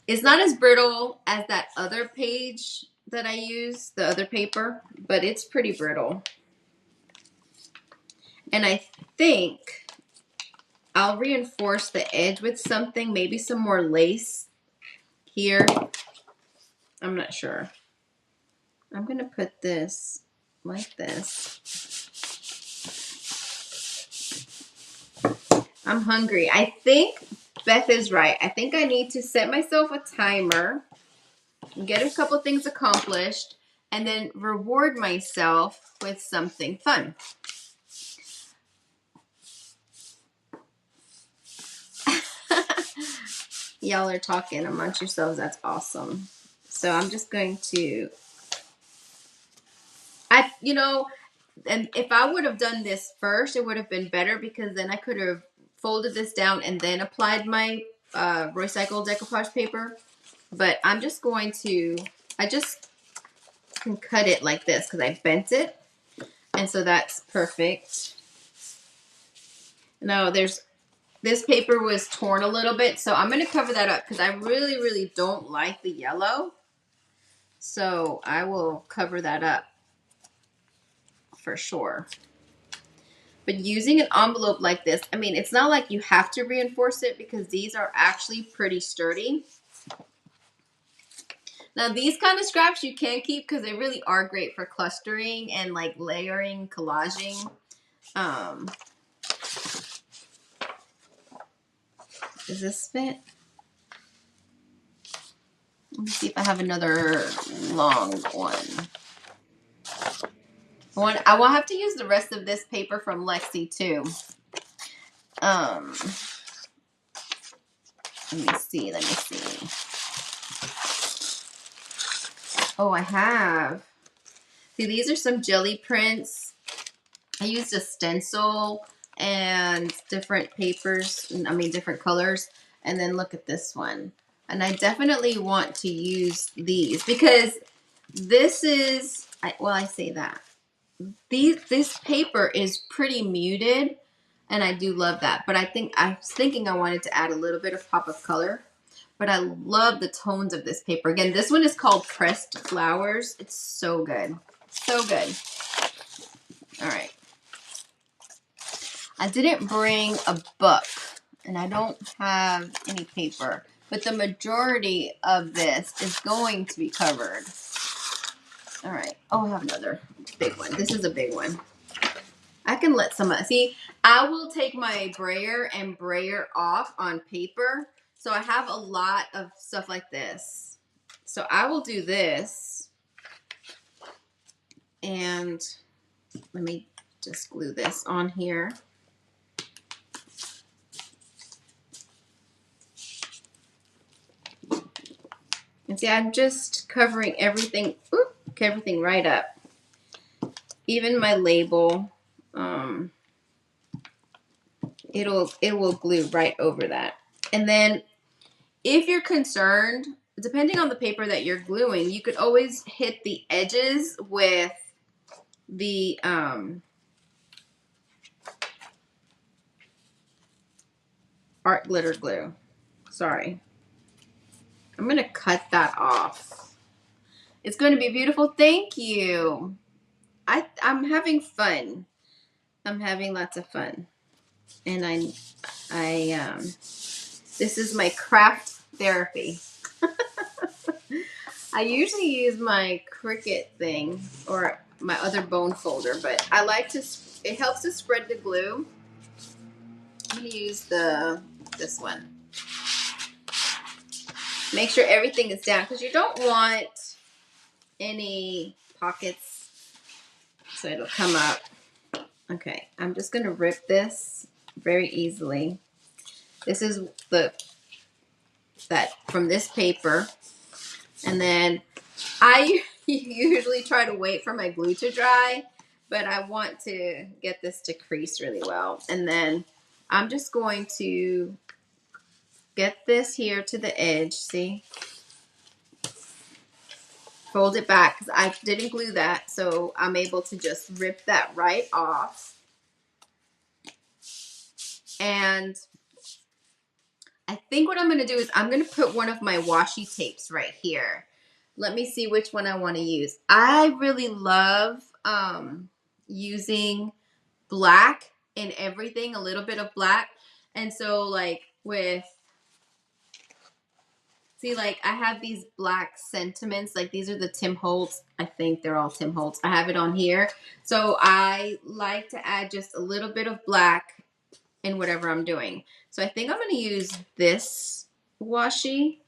It's not as brittle as that other page that I use, the other paper, but it's pretty brittle. And I think I'll reinforce the edge with something, maybe some more lace here. I'm not sure. I'm going to put this like this. I'm hungry. I think Beth is right. I think I need to set myself a timer, get a couple things accomplished, and then reward myself with something fun. Y'all are talking amongst yourselves. That's awesome. So I'm just going to, and if I would have done this first, it would have been better because then I could have folded this down and then applied my recycled decoupage paper. But I'm just going to, I just can cut it like this because I bent it. And so that's perfect. Now this paper was torn a little bit, so I'm going to cover that up because I really, really don't like the yellow. So I will cover that up for sure. But using an envelope like this, I mean, it's not like you have to reinforce it because these are actually pretty sturdy. Now, these kind of scraps you can keep because they really are great for clustering and like layering, collaging. Does this fit? Let me see if I have another long one. I will have to use the rest of this paper from Lexi too. Let me see. Oh, I have. See, these are some jelly prints. I used a stencil and different papers, different colors. And then look at this one. And I definitely want to use these because this is, I say that. This paper is pretty muted and I do love that. But I was thinking I wanted to add a little bit of pop of color. But I love the tones of this paper. Again, this one is called Pressed Flowers. It's so good. So good. All right. I didn't bring a book, and I don't have any paper. But the majority of this is going to be covered. All right. Oh, I have another big one. This is a big one. I can let see, I will take my brayer and brayer off on paper. So I have a lot of stuff like this. So I will do this. And let me just glue this on here. And see, I'm just covering everything, everything right up. Even my label, it will glue right over that. And then if you're concerned, depending on the paper that you're gluing, you could always hit the edges with the art glitter glue. Sorry. I'm going to cut that off. It's going to be beautiful. Thank you. I'm having fun. I'm having lots of fun. And this is my craft therapy. I usually use my Cricut thing or my other bone folder, but I like to, it helps to spread the glue. I'm going to use this one. Make sure everything is down because you don't want any pockets so it'll come up. Okay, I'm just going to rip this very easily. This is that from this paper. And then I usually try to wait for my glue to dry, but I want to get this to crease really well. And then I'm just going to get this here to the edge, see? Fold it back because I didn't glue that, so I'm able to just rip that right off. And I think what I'm going to do is I'm going to put one of my washi tapes right here. Let me see which one I want to use. I really love using black in everything, a little bit of black. And so like see, like I have these black sentiments, like these are the Tim Holtz. I think they're all Tim Holtz. I have it on here. So I like to add just a little bit of black in whatever I'm doing. So I think I'm going to use this washi,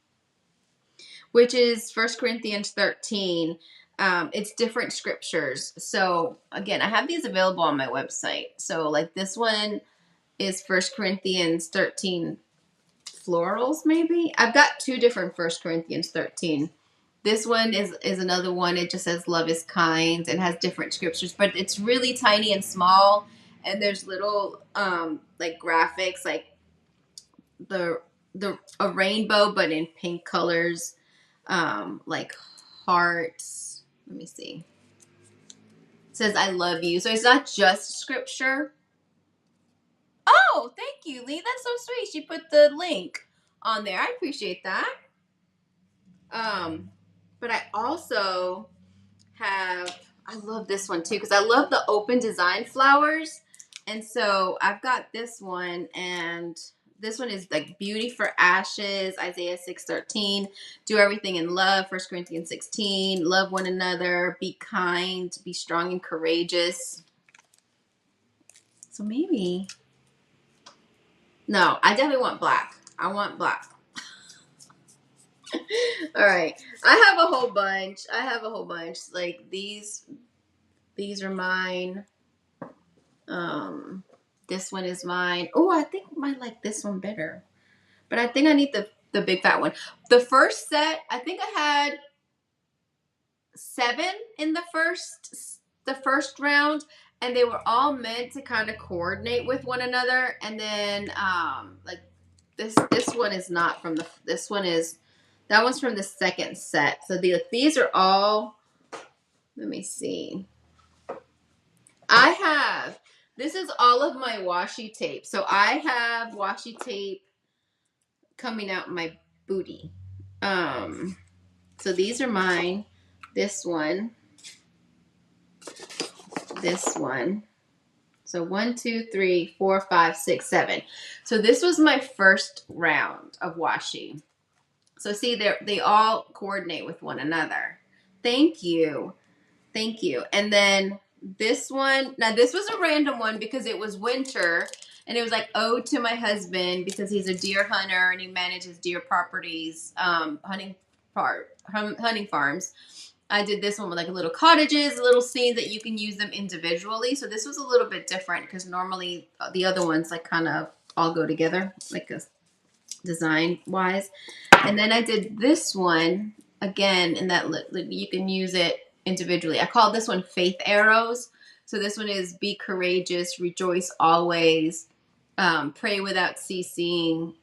which is 1 Corinthians 13. It's different scriptures. So again, I have these available on my website. So like this one is 1 Corinthians 13 florals, maybe. I've got two different 1 Corinthians 13. This one is another one. It just says love is kind and has different scriptures, but it's really tiny and small. And there's little like graphics, like the a rainbow, but in pink colors, like hearts. Let me see. It says I love you. So it's not just scripture. Oh, thank you, Lee. That's so sweet. She put the link on there. I appreciate that. But I also have, I love this one too, because I love the open design flowers. And so I've got this one, and this one is like beauty for ashes, Isaiah 6:13, do everything in love, 1 Corinthians 16, love one another, be kind, be strong and courageous. So maybe, no, I definitely want black. I want black. All right. I have a whole bunch. Like these are mine. This one is mine. Oh, I think I might like this one better. But I think I need the big fat one. The first set, I think I had 7 in the first round, and they were all meant to kind of coordinate with one another. And then like this one is not from that one's from the second set. So these are all, let me see. This is all of my washi tape. So I have washi tape coming out my booty. So these are mine. This one. So 1, 2, 3, 4, 5, 6, 7. So this was my first round of washi. So see, they all coordinate with one another. Thank you. And then this one, now this was a random one because it was winter, and it was like ode to my husband because he's a deer hunter and he manages deer properties, hunting farms. I did this one with like little cottages, little scenes that you can use them individually. So this was a little bit different because normally the other ones like kind of all go together, like a design wise. And then I did this one again, in that you can use it individually. I call this one faith arrows. So this one is be courageous, rejoice always, pray without ceasing,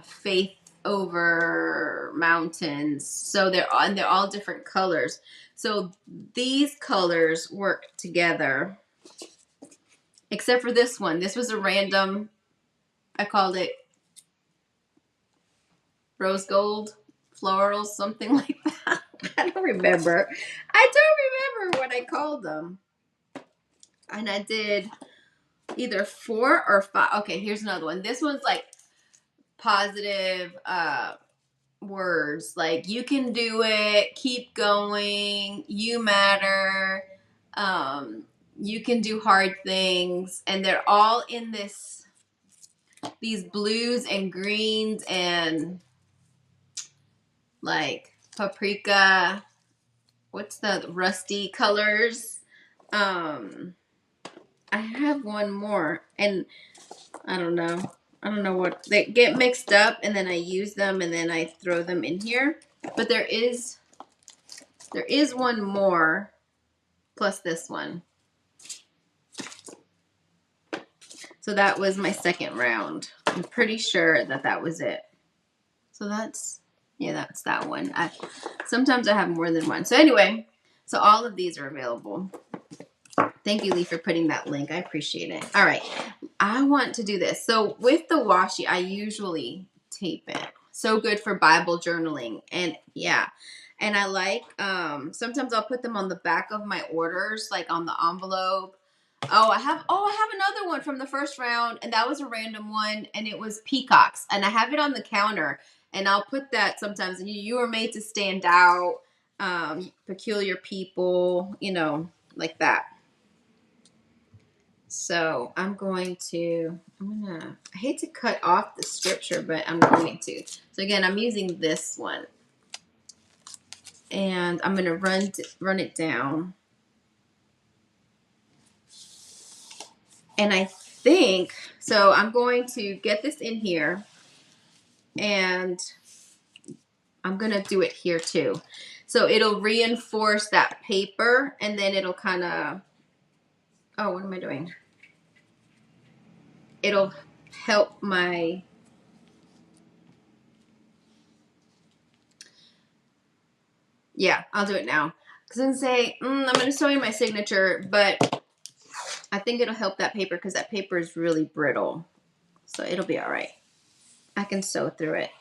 faith over mountains. So they're all different colors. So these colors work together, except for this one. This was a random, I called it rose gold florals, something like that. I don't remember what I called them. And I did either 4 or 5. Okay, here's another one. This one's like positive words, like you can do it, keep going, you matter, you can do hard things. And they're all in these blues and greens and like paprika, what's the rusty colors. I have one more, and I don't know what, they get mixed up, and then I use them, and then I throw them in here. But there is one more plus this one. So that was my second round. I'm pretty sure that was it. So that's that one. Sometimes I have more than one. So anyway, so all of these are available. Thank you, Lee, for putting that link. I appreciate it. All right. I want to do this. So with the washi, I usually tape it. So good for Bible journaling. And yeah. And I like, sometimes I'll put them on the back of my orders, like on the envelope. I have another one from the first round, and that was a random one, and it was peacocks, and I have it on the counter, and I'll put that sometimes. And you were made to stand out, peculiar people, like that. So I hate to cut off the scripture, but I'm going to. So again, I'm using this one, and I'm gonna run it down. And I think, so I'm going to get this in here, and I'm going to do it here too. So it'll reinforce that paper, and then it'll kind of, oh, what am I doing? It'll help my, yeah, I'll do it now. Because I'm going to say, I'm going to sew in my signature, but I think it'll help that paper because that paper is really brittle. So it'll be all right. I can sew through it.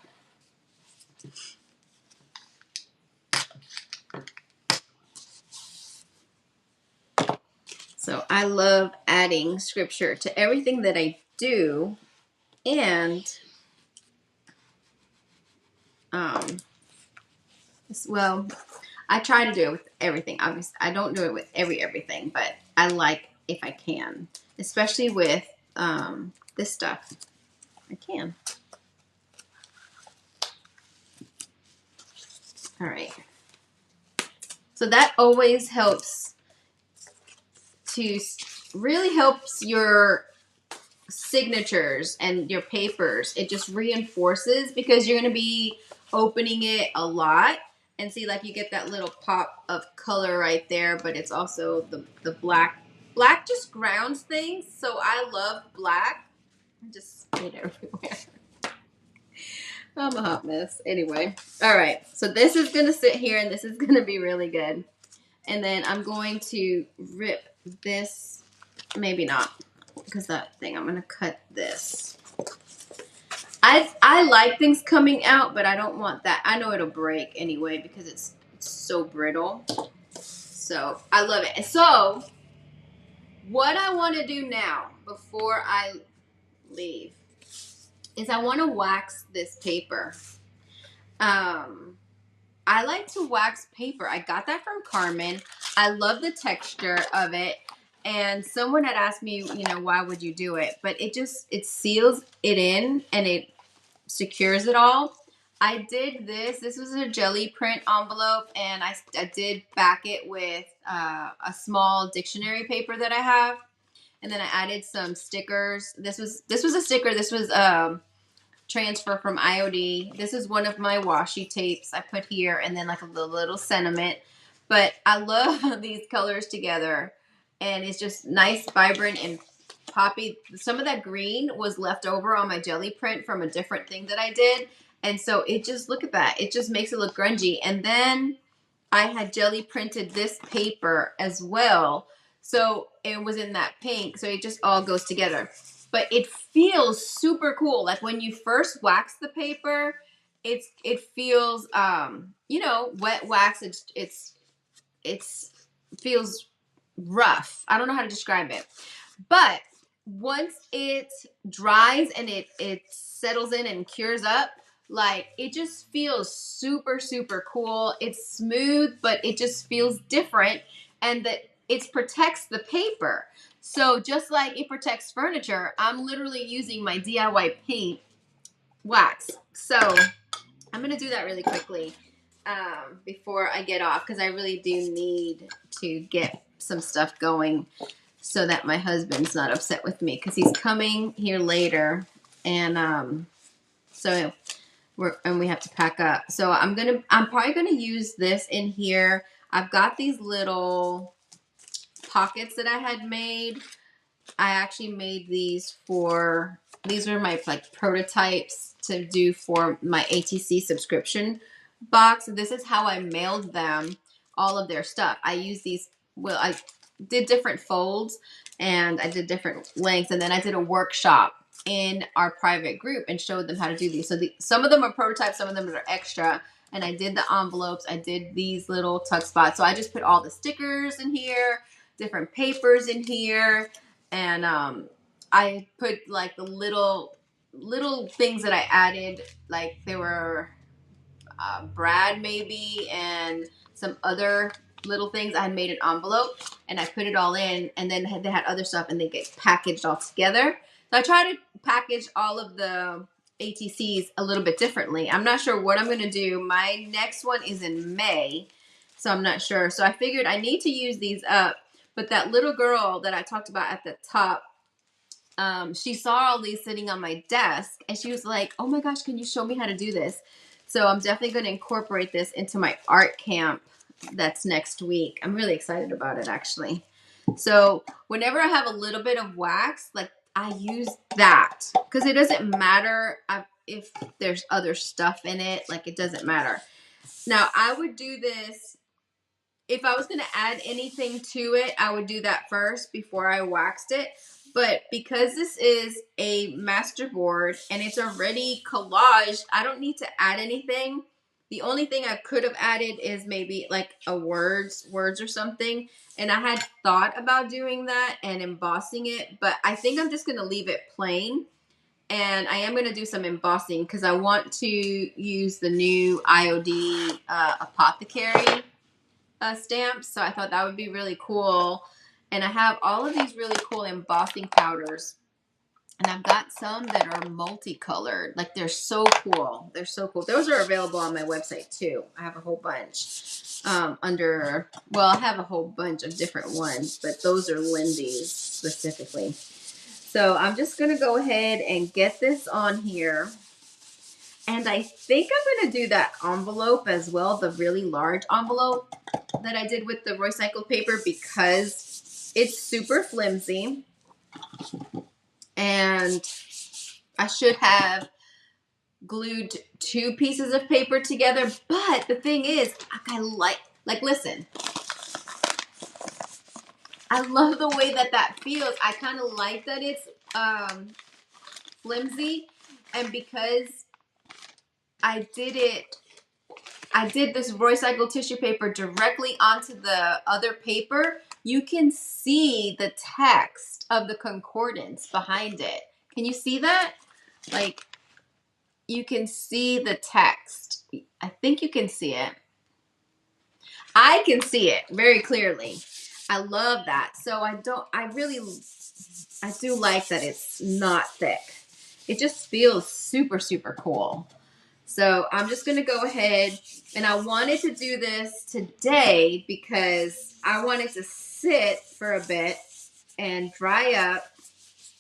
So I love adding scripture to everything that I do, and well, I try to do it with everything. Obviously, I don't do it with everything, but I like if I can, especially with this stuff. I can. All right. So that always helps really helps your signatures and your papers. It just reinforces because you're going to be opening it a lot. And see, like, you get that little pop of color right there, but it's also the black. Black just grounds things, so I love black. I just spit everywhere. I'm a hot mess. Anyway, all right. So this is going to sit here, and this is going to be really good. And then I'm going to rip this. Maybe not, because that thing, I'm going to cut this. I like things coming out, but I don't want that. I know it'll break anyway because it's so brittle. So I love it. So what I want to do now before I leave is I want to wax this paper. I like to wax paper. I got that from Carmen. I love the texture of it. And someone had asked me, why would you do it? But it seals it in, and it secures it all. I did this. This was a jelly print envelope, and I did back it with a small dictionary paper that I have, and then I added some stickers. This was a sticker. This was transfer from IOD. This is one of my washi tapes I put here, and then like a little sentiment. But I love these colors together, and it's just nice, vibrant, and poppy. Some of that green was left over on my jelly print from a different thing that I did, and so it just, look at that, it just makes it look grungy. And then I had jelly printed this paper as well, so it was in that pink, so it just all goes together. But it feels super cool. Like when you first wax the paper, it feels wet wax. It's feels rough. I don't know how to describe it. But once it dries and it settles in and cures up, like, it just feels super, super cool. It's smooth, but it just feels different, and that it protects the paper. So just like it protects furniture, I'm literally using my DIY paint wax. So I'm going to do that really quickly before I get off, because I really do need to get some stuff going so that my husband's not upset with me, because he's coming here later, and so we have to pack up. So I'm probably gonna use this in here. I've got these little pockets that I had made. I actually made these are my like prototypes to do for my ATC subscription box. This is how I mailed them all of their stuff. I use these, I did different folds, and I did different lengths, and then I did a workshop in our private group and showed them how to do these. So some of them are prototypes, some of them are extra, and I did the envelopes. I did these little tuck spots. So I just put all the stickers in here, different papers in here, and I put like the little things that I added, like there were Brad maybe and some other little things. I had made an envelope and I put it all in, and then they had other stuff and they get packaged all together. So I try to package all of the ATCs a little bit differently. I'm not sure what I'm going to do. My next one is in May, so I'm not sure. So I figured I need to use these up. But that little girl that I talked about at the top, she saw all these sitting on my desk and she was like, oh my gosh, can you show me how to do this? So I'm definitely going to incorporate this into my art camp that's next week. I'm really excited about it, actually. So whenever I have a little bit of wax, like I use that because it doesn't matter if there's other stuff in it. Like it doesn't matter. Now I would do this if I was going to add anything to it, I would do that first before I waxed it. But because this is a master board and it's already collaged, I don't need to add anything. The only thing I could have added is maybe like a words or something. And I had thought about doing that and embossing it, but I think I'm just going to leave it plain. And I am going to do some embossing because I want to use the new IOD apothecary stamps, so I thought that would be really cool. And I have all of these really cool embossing powders, and I've got some that are multicolored. Like they're so cool. They're so cool. Those are available on my website too. I have a whole bunch I have a whole bunch of different ones, but those are Lindy's specifically. So I'm just gonna go ahead and get this on here. And I think I'm going to do that envelope as well, the really large envelope that I did with the recycled paper, because it's super flimsy. And I should have glued 2 pieces of paper together. But the thing is, listen, I love the way that feels. I kind of like that it's flimsy. And because I did this recycled tissue paper directly onto the other paper, you can see the text of the concordance behind it. Can you see that? Like, you can see the text. I think you can see it. I can see it very clearly. I love that. So I do like that it's not thick. It just feels super, super cool. So I'm just going to go ahead, and I wanted to do this today because I want it to sit for a bit and dry up,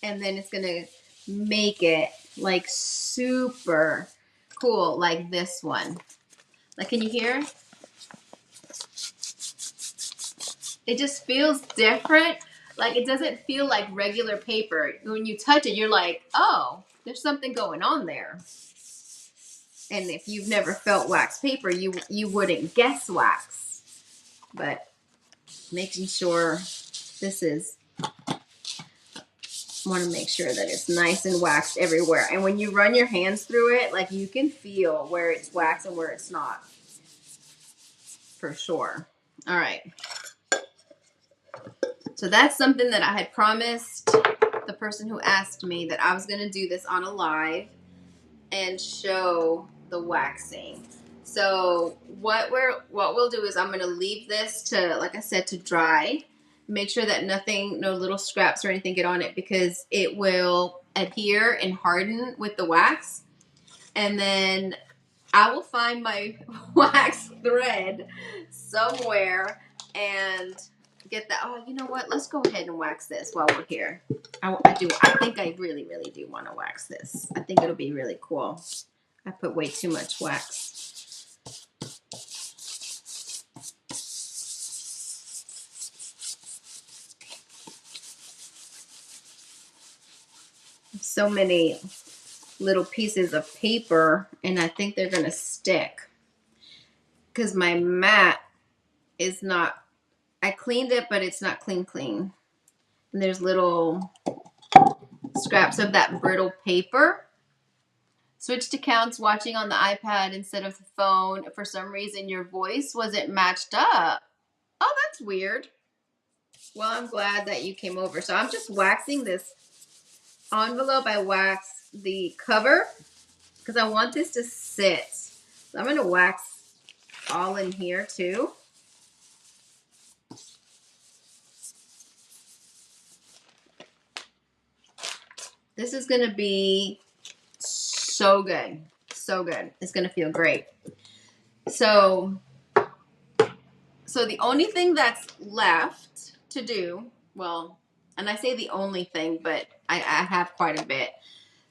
and then it's going to make it like super cool like this one. Like, can you hear? It just feels different. Like it doesn't feel like regular paper. When you touch it, you're like, oh, there's something going on there. And if you've never felt wax paper, you wouldn't guess wax. But making sure want to make sure that it's nice and waxed everywhere. And when you run your hands through it, like you can feel where it's wax and where it's not. For sure. All right. So that's something that I had promised the person who asked me that I was going to do this on a live and show the waxing. So what we'll do is I'm going to leave this to, like I said, to dry. Make sure that no little scraps or anything get on it, because it will adhere and harden with the wax. And then I will find my wax thread somewhere and get that. Oh, you know what? Let's go ahead and wax this while we're here. I think I really, really do want to wax this. I think it'll be really cool. I put way too much wax. So many little pieces of paper, and I think they're going to stick because my mat is not, I cleaned it, but it's not clean. And there's little scraps of that brittle paper. Switched accounts watching on the iPad instead of the phone. For some reason, your voice wasn't matched up. Oh, that's weird. Well, I'm glad that you came over. So I'm just waxing this envelope. I wax the cover because I want this to sit. So I'm going to wax all in here too. This is going to be so good. So good. It's going to feel great. So the only thing that's left to do, well, and I say the only thing, but I have quite a bit.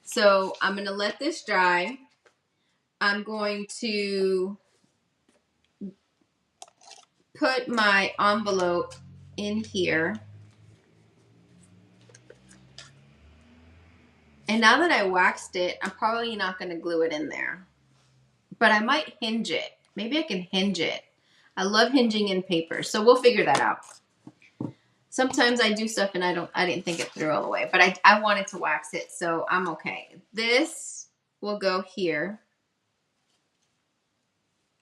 So I'm going to let this dry. I'm going to put my envelope in here. And now that I waxed it, I'm probably not going to glue it in there. But I might hinge it. Maybe I can hinge it. I love hinging in paper, so we'll figure that out. Sometimes I do stuff and I didn't think it through all the way, but I wanted to wax it, so I'm okay. This will go here.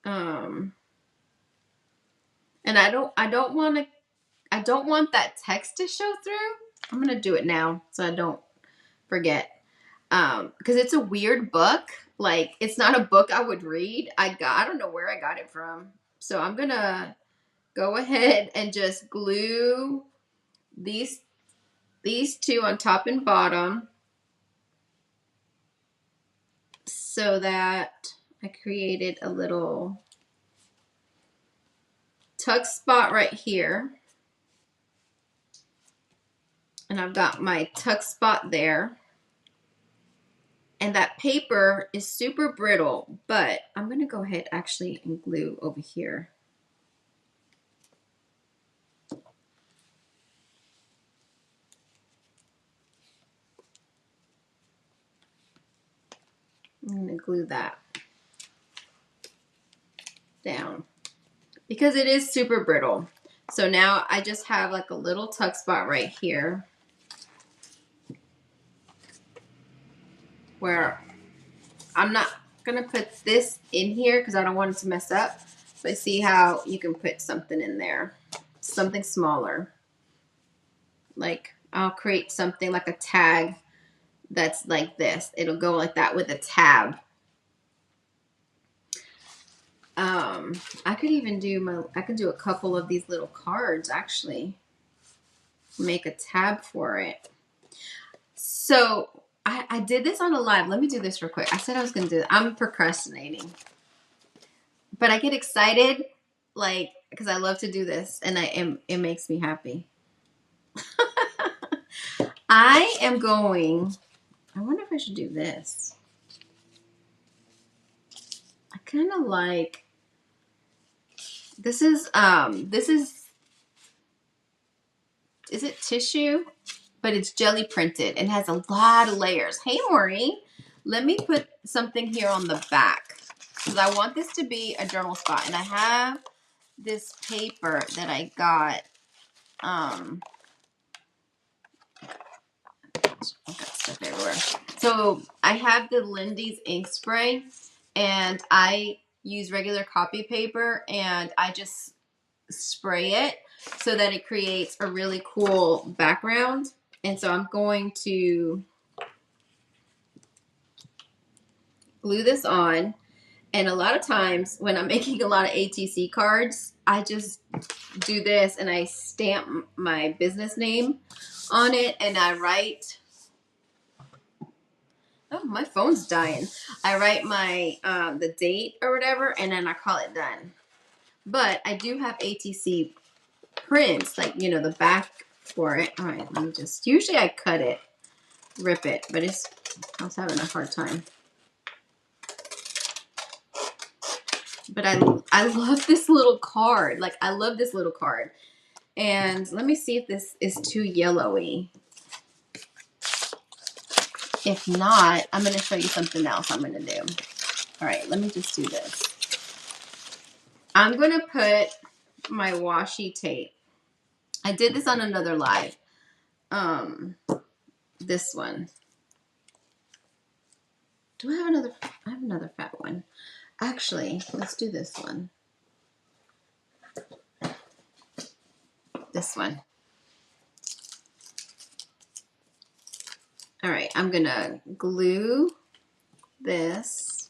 And I don't want that text to show through. I'm gonna do it now so I don't forget. Because it's a weird book. Like, it's not a book I would read. I don't know where I got it from. So I'm gonna go ahead and just glue these two on top and bottom so that I created a little tuck spot right here. And I've got my tuck spot there. And that paper is super brittle, but I'm going to go ahead actually and glue over here. I'm going to glue that down because it is super brittle. So now I just have like a little tuck spot right here where I'm not going to put this in here because I don't want it to mess up. But see how you can put something in there, something smaller. Like I'll create something like a tag that's like this. It'll go like that with a tab. I could even do a couple of these little cards actually. Make a tab for it. So I did this on a live. Let me do this real quick. I said I was gonna do it. I'm procrastinating. But I get excited, like, because I love to do this and it makes me happy. I wonder if I should do this. I kind of like, this is it tissue? But it's jelly printed and has a lot of layers. Hey, Maureen, let me put something here on the back because I want this to be a journal spot. And I have this paper that I got. I've got stuff everywhere. So I have the Lindy's ink spray and I use regular copy paper and I just spray it so that it creates a really cool background. And so I'm going to glue this on. And a lot of times when I'm making a lot of ATC cards, I just do this and I stamp my business name on it and I write, oh, my phone's dying. I write my, the date or whatever, and then I call it done. But I do have ATC prints, like, you know, the back for it. All right, let me just, usually I cut it, rip it, but I was having a hard time. But I love this little card. Like, I love this little card. And let me see if this is too yellowy. If not, I'm going to show you something else I'm going to do. All right, let me just do this. I'm going to put my washi tape. I did this on another live. This one. Do I have another? I have another fat one. Actually, let's do this one. This one. All right, I'm gonna glue this.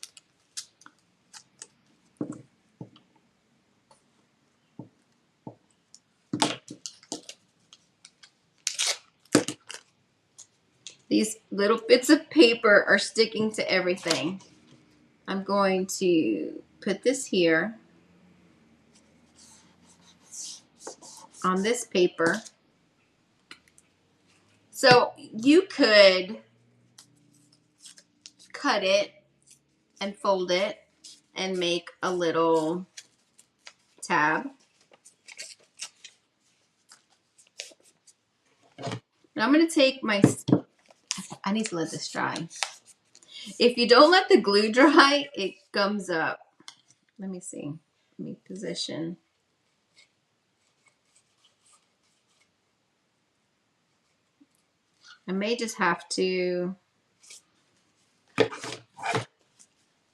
These little bits of paper are sticking to everything. I'm going to put this here on this paper. So you could cut it and fold it and make a little tab. And I'm going to take my, I need to let this dry. If you don't let the glue dry, it gums up. Let me see. Let me position. I may just have to.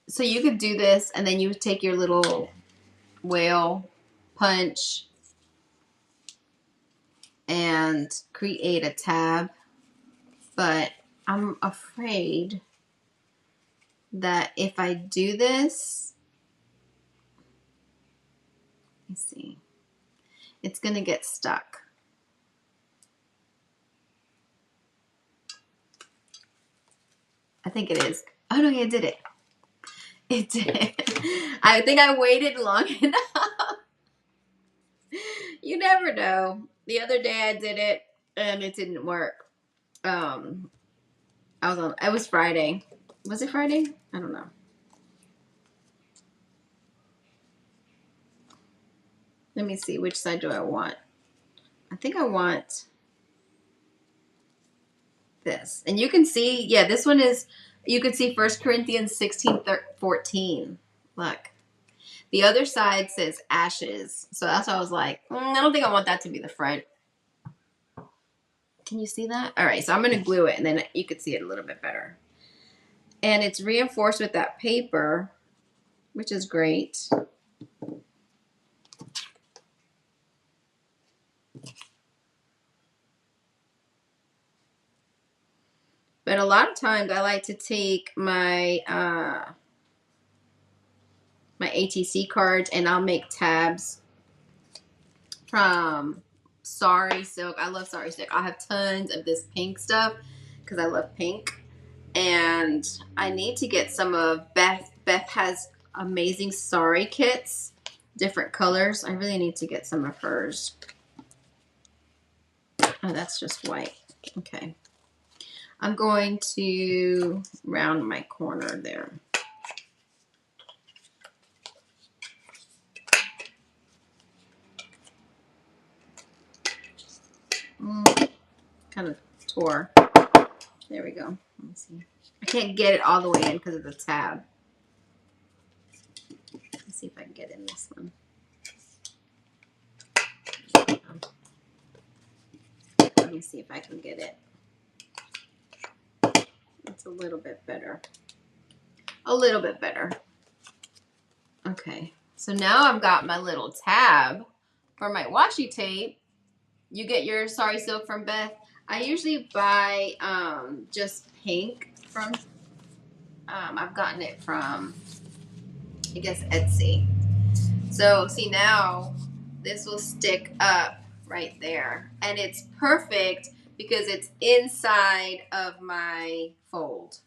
So you could do this and then you would take your little whale punch and create a tab. But I'm afraid that if I do this, let me see, it's going to get stuck. I think it is. Oh no, yeah, it did it. It did. I think I waited long enough. You never know. The other day I did it and it didn't work. It was Friday. Was it Friday? I don't know. Let me see, which side do I want? I think I want this. And you can see, yeah, this one is, you can see 1 Corinthians 16:14. Look. The other side says ashes. So that's why I was like, I don't think I want that to be the front. Can you see that? All right, so I'm going to glue it and then you could see it a little bit better. And it's reinforced with that paper, which is great. But a lot of times I like to take my my ATC cards and I'll make tabs from Sari Silk. I love Sari Silk. I have tons of this pink stuff because I love pink. And I need to get some of Beth. Beth has amazing Sari kits, different colors. I really need to get some of hers. Oh, that's just white. Okay. I'm going to round my corner there. Kind of tore. There we go. Let me see. I can't get it all the way in because of the tab. Let's see if I can get in this one. Let me see if I can get it. It's a little bit better. A little bit better. Okay, so now I've got my little tab for my washi tape. You get your Sari Silk from Beth. I usually buy just pink from, I've gotten it from, I guess, Etsy. So see, now this will stick up right there. And it's perfect because it's inside of my fold.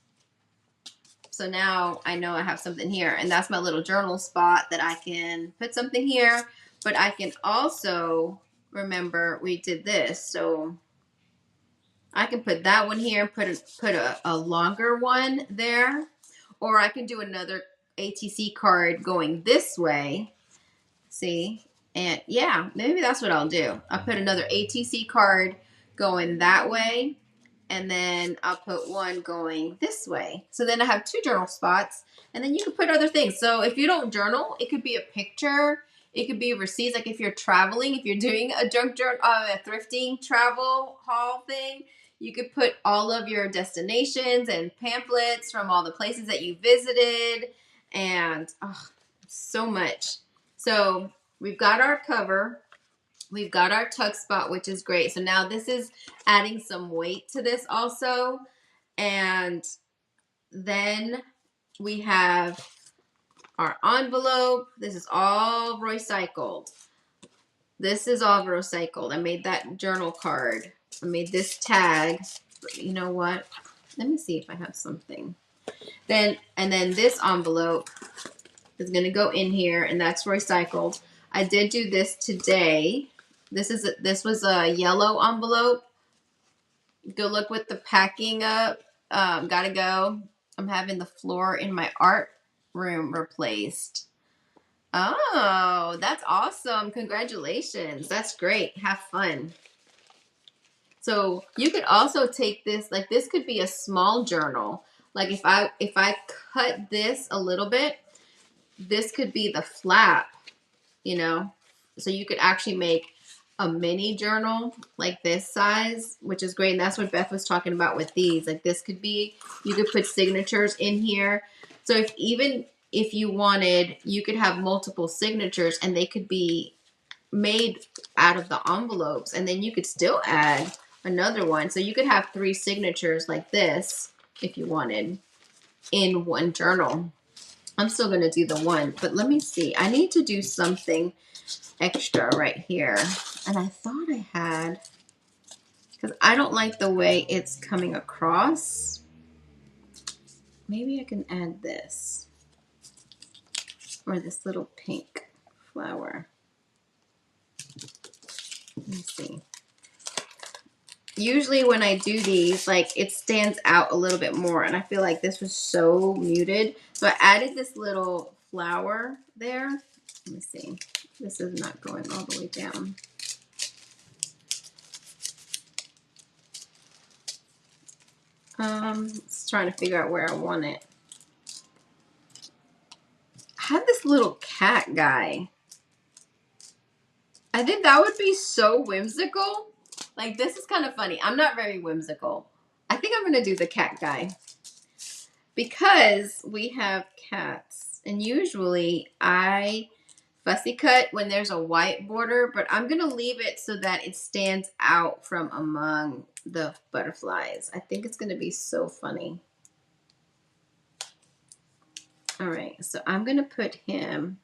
So now I know I have something here, and that's my little journal spot that I can put something here, but I can also, remember we did this, so I can put that one here, put a longer one there, or I can do another ATC card going this way, see, and yeah, maybe that's what I'll do. I'll put another ATC card going that way, and then I'll put one going this way. So then I have 2 journal spots, and then you can put other things. So if you don't journal, it could be a picture, it could be receipts. Like if you're traveling, if you're doing a junk journal, a thrifting travel haul thing, you could put all of your destinations and pamphlets from all the places that you visited, and so much. So we've got our cover. We've got our tuck spot, which is great. So now this is adding some weight to this also. And then we have our envelope. This is all recycled. This is all recycled. I made that journal card. I made this tag. You know what? Let me see if I have something. And then this envelope is going to go in here, and that's recycled. I did do this today. This was a yellow envelope. Go look with the packing up. Gotta go. I'm having the floor in my art room replaced. Oh, that's awesome. Congratulations. That's great. Have fun. So you could also take this, like this could be a small journal. Like if I cut this a little bit, this could be the flap, you know? So you could actually make a mini journal like this size, which is great. And that's what Beth was talking about with these. Like this could be, you could put signatures in here. So even if you wanted, you could have multiple signatures and they could be made out of the envelopes, and then you could still add another one. So you could have 3 signatures like this if you wanted in one journal. I'm still going to do the one, but let me see. I need to do something extra right here. And I thought I had, because I don't like the way it's coming across. Maybe I can add this, or this little pink flower. Let me see. Usually when I do these, like it stands out a little bit more, and I feel like this was so muted. So I added this little flower there. Let me see. This is not going all the way down. Just trying to figure out where I want it. I have this little cat guy. I think that would be so whimsical. Like, this is kind of funny. I'm not very whimsical. I think I'm going to do the cat guy. Because we have cats. And usually I fussy cut when there's a white border. But I'm going to leave it so that it stands out from among the butterflies. I think it's going to be so funny. All right. So I'm going to put him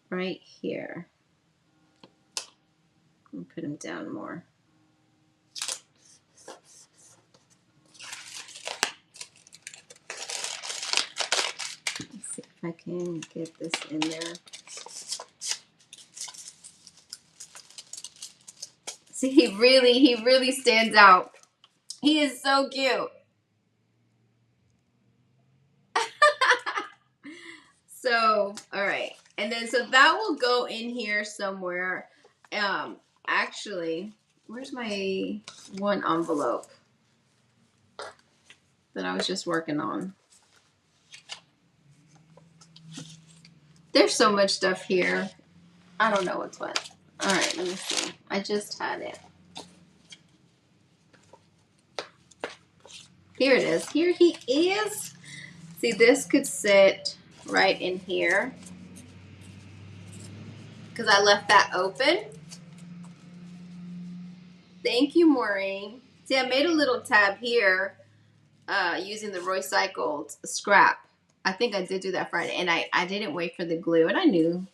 right here. And put him down more. Let's see if I can get this in there. See, he really stands out. He is so cute. So, all right. And then, so that will go in here somewhere. Actually, where's my one envelope that I was just working on? There's so much stuff here. I don't know what's what. All right, let me see. I just had it. Here it is. Here he is. See, this could sit right in here because I left that open. Thank you, Maureen. See, I made a little tab here using the recycled scrap. I think I did do that Friday, and I didn't wait for the glue, and I knew,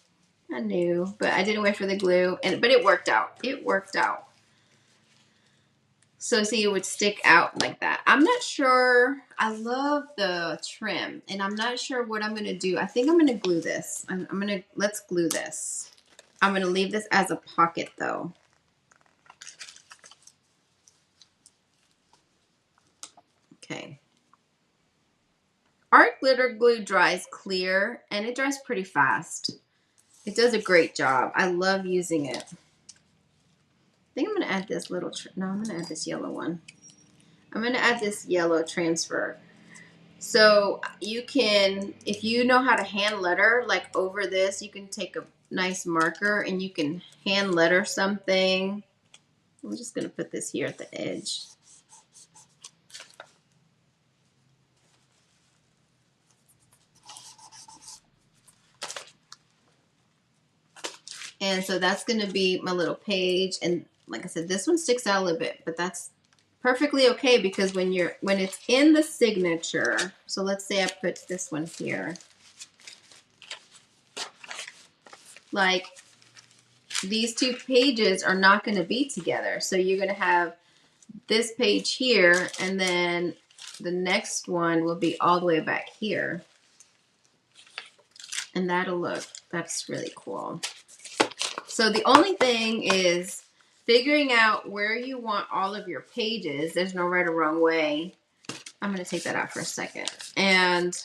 but I didn't wait for the glue, but it worked out. It worked out. So see, it would stick out like that. I'm not sure. I love the trim, and I'm not sure what I'm gonna do. I think I'm gonna glue this. Let's glue this. I'm gonna leave this as a pocket though. Okay. Art glitter glue dries clear, and it dries pretty fast. It does a great job. I love using it. I think I'm going to add this little, no, I'm going to add this yellow one. I'm going to add this yellow transfer. So you can, if you know how to hand letter, like over this, you can take a nice marker and you can hand letter something. I'm just going to put this here at the edge. And so that's going to be my little page. And like I said, this one sticks out a little bit, but that's perfectly okay, because when it's in the signature, so let's say I put this one here, like these two pages are not going to be together. So you're going to have this page here, and then the next one will be all the way back here. And that's really cool. So the only thing is figuring out where you want all of your pages. There's no right or wrong way. I'm going to take that out for a second. And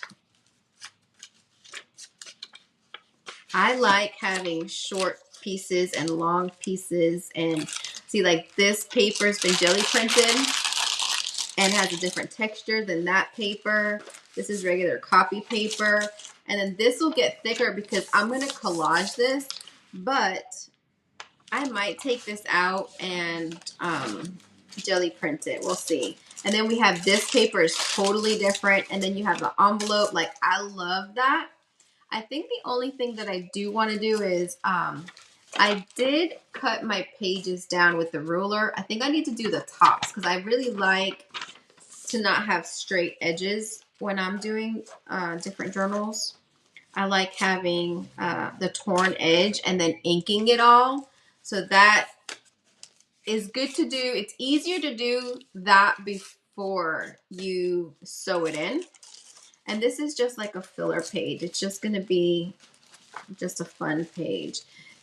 I like having short pieces and long pieces. And see, like this paper's been jelly printed and has a different texture than that paper. This is regular copy paper. And then this will get thicker because I'm going to collage this, but I might take this out and jelly print it. We'll see. And then we have this paper is totally different. And then you have the envelope. Like, I love that. I think the only thing that I do want to do is I did cut my pages down with the ruler. I think I need to do the tops because I really like to not have straight edges when I'm doing different journals. I like having the torn edge and then inking it all. So that is good to do. It's easier to do that before you sew it in. And this is just like a filler page. It's just going to be just a fun page.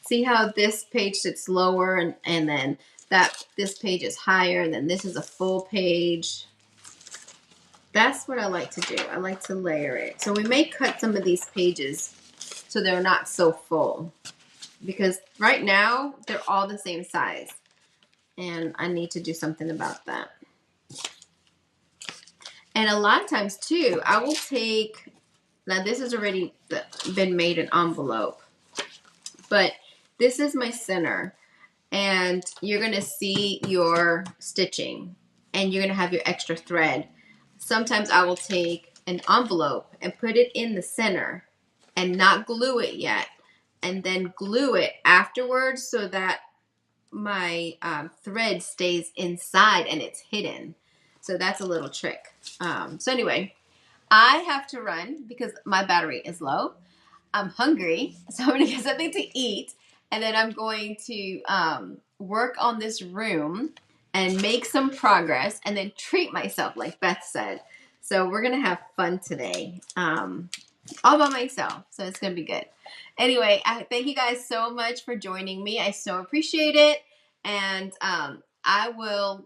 See how this page sits lower and then this page is higher, and then this is a full page. That's what I like to do. I like to layer it. So we may cut some of these pages so they're not so full, because right now they're all the same size and I need to do something about that. And a lot of times too, I will take, now this has already been made an envelope, but this is my center, and you're going to see your stitching and you're going to have your extra thread. Sometimes I will take an envelope and put it in the center and not glue it yet, and then glue it afterwards so that my thread stays inside and it's hidden. So that's a little trick. So anyway, I have to run because my battery is low. I'm hungry, so I'm going to get something to eat, and then I'm going to work on this room and make some progress and then treat myself, like Beth said. So we're going to have fun today, all by myself, so it's going to be good. Anyway, thank you guys so much for joining me. I so appreciate it, and I will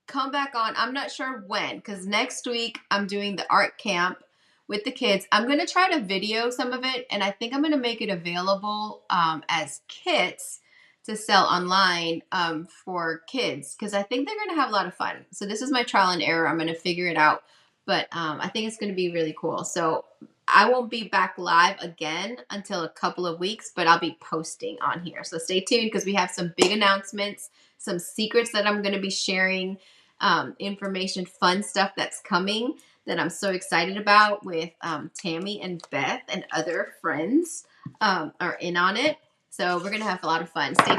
come back on. I'm not sure when, because next week I'm doing the art camp with the kids. I'm going to try to video some of it, and I think I'm going to make it available as kits to sell online for kids, because I think they're going to have a lot of fun. So this is my trial and error. I'm going to figure it out, but I think it's going to be really cool. So I won't be back live again until a couple of weeks, but I'll be posting on here. So stay tuned, because we have some big announcements, some secrets that I'm going to be sharing, information, fun stuff that's coming that I'm so excited about with Tammy and Beth and other friends are in on it. So we're going to have a lot of fun. Stay tuned.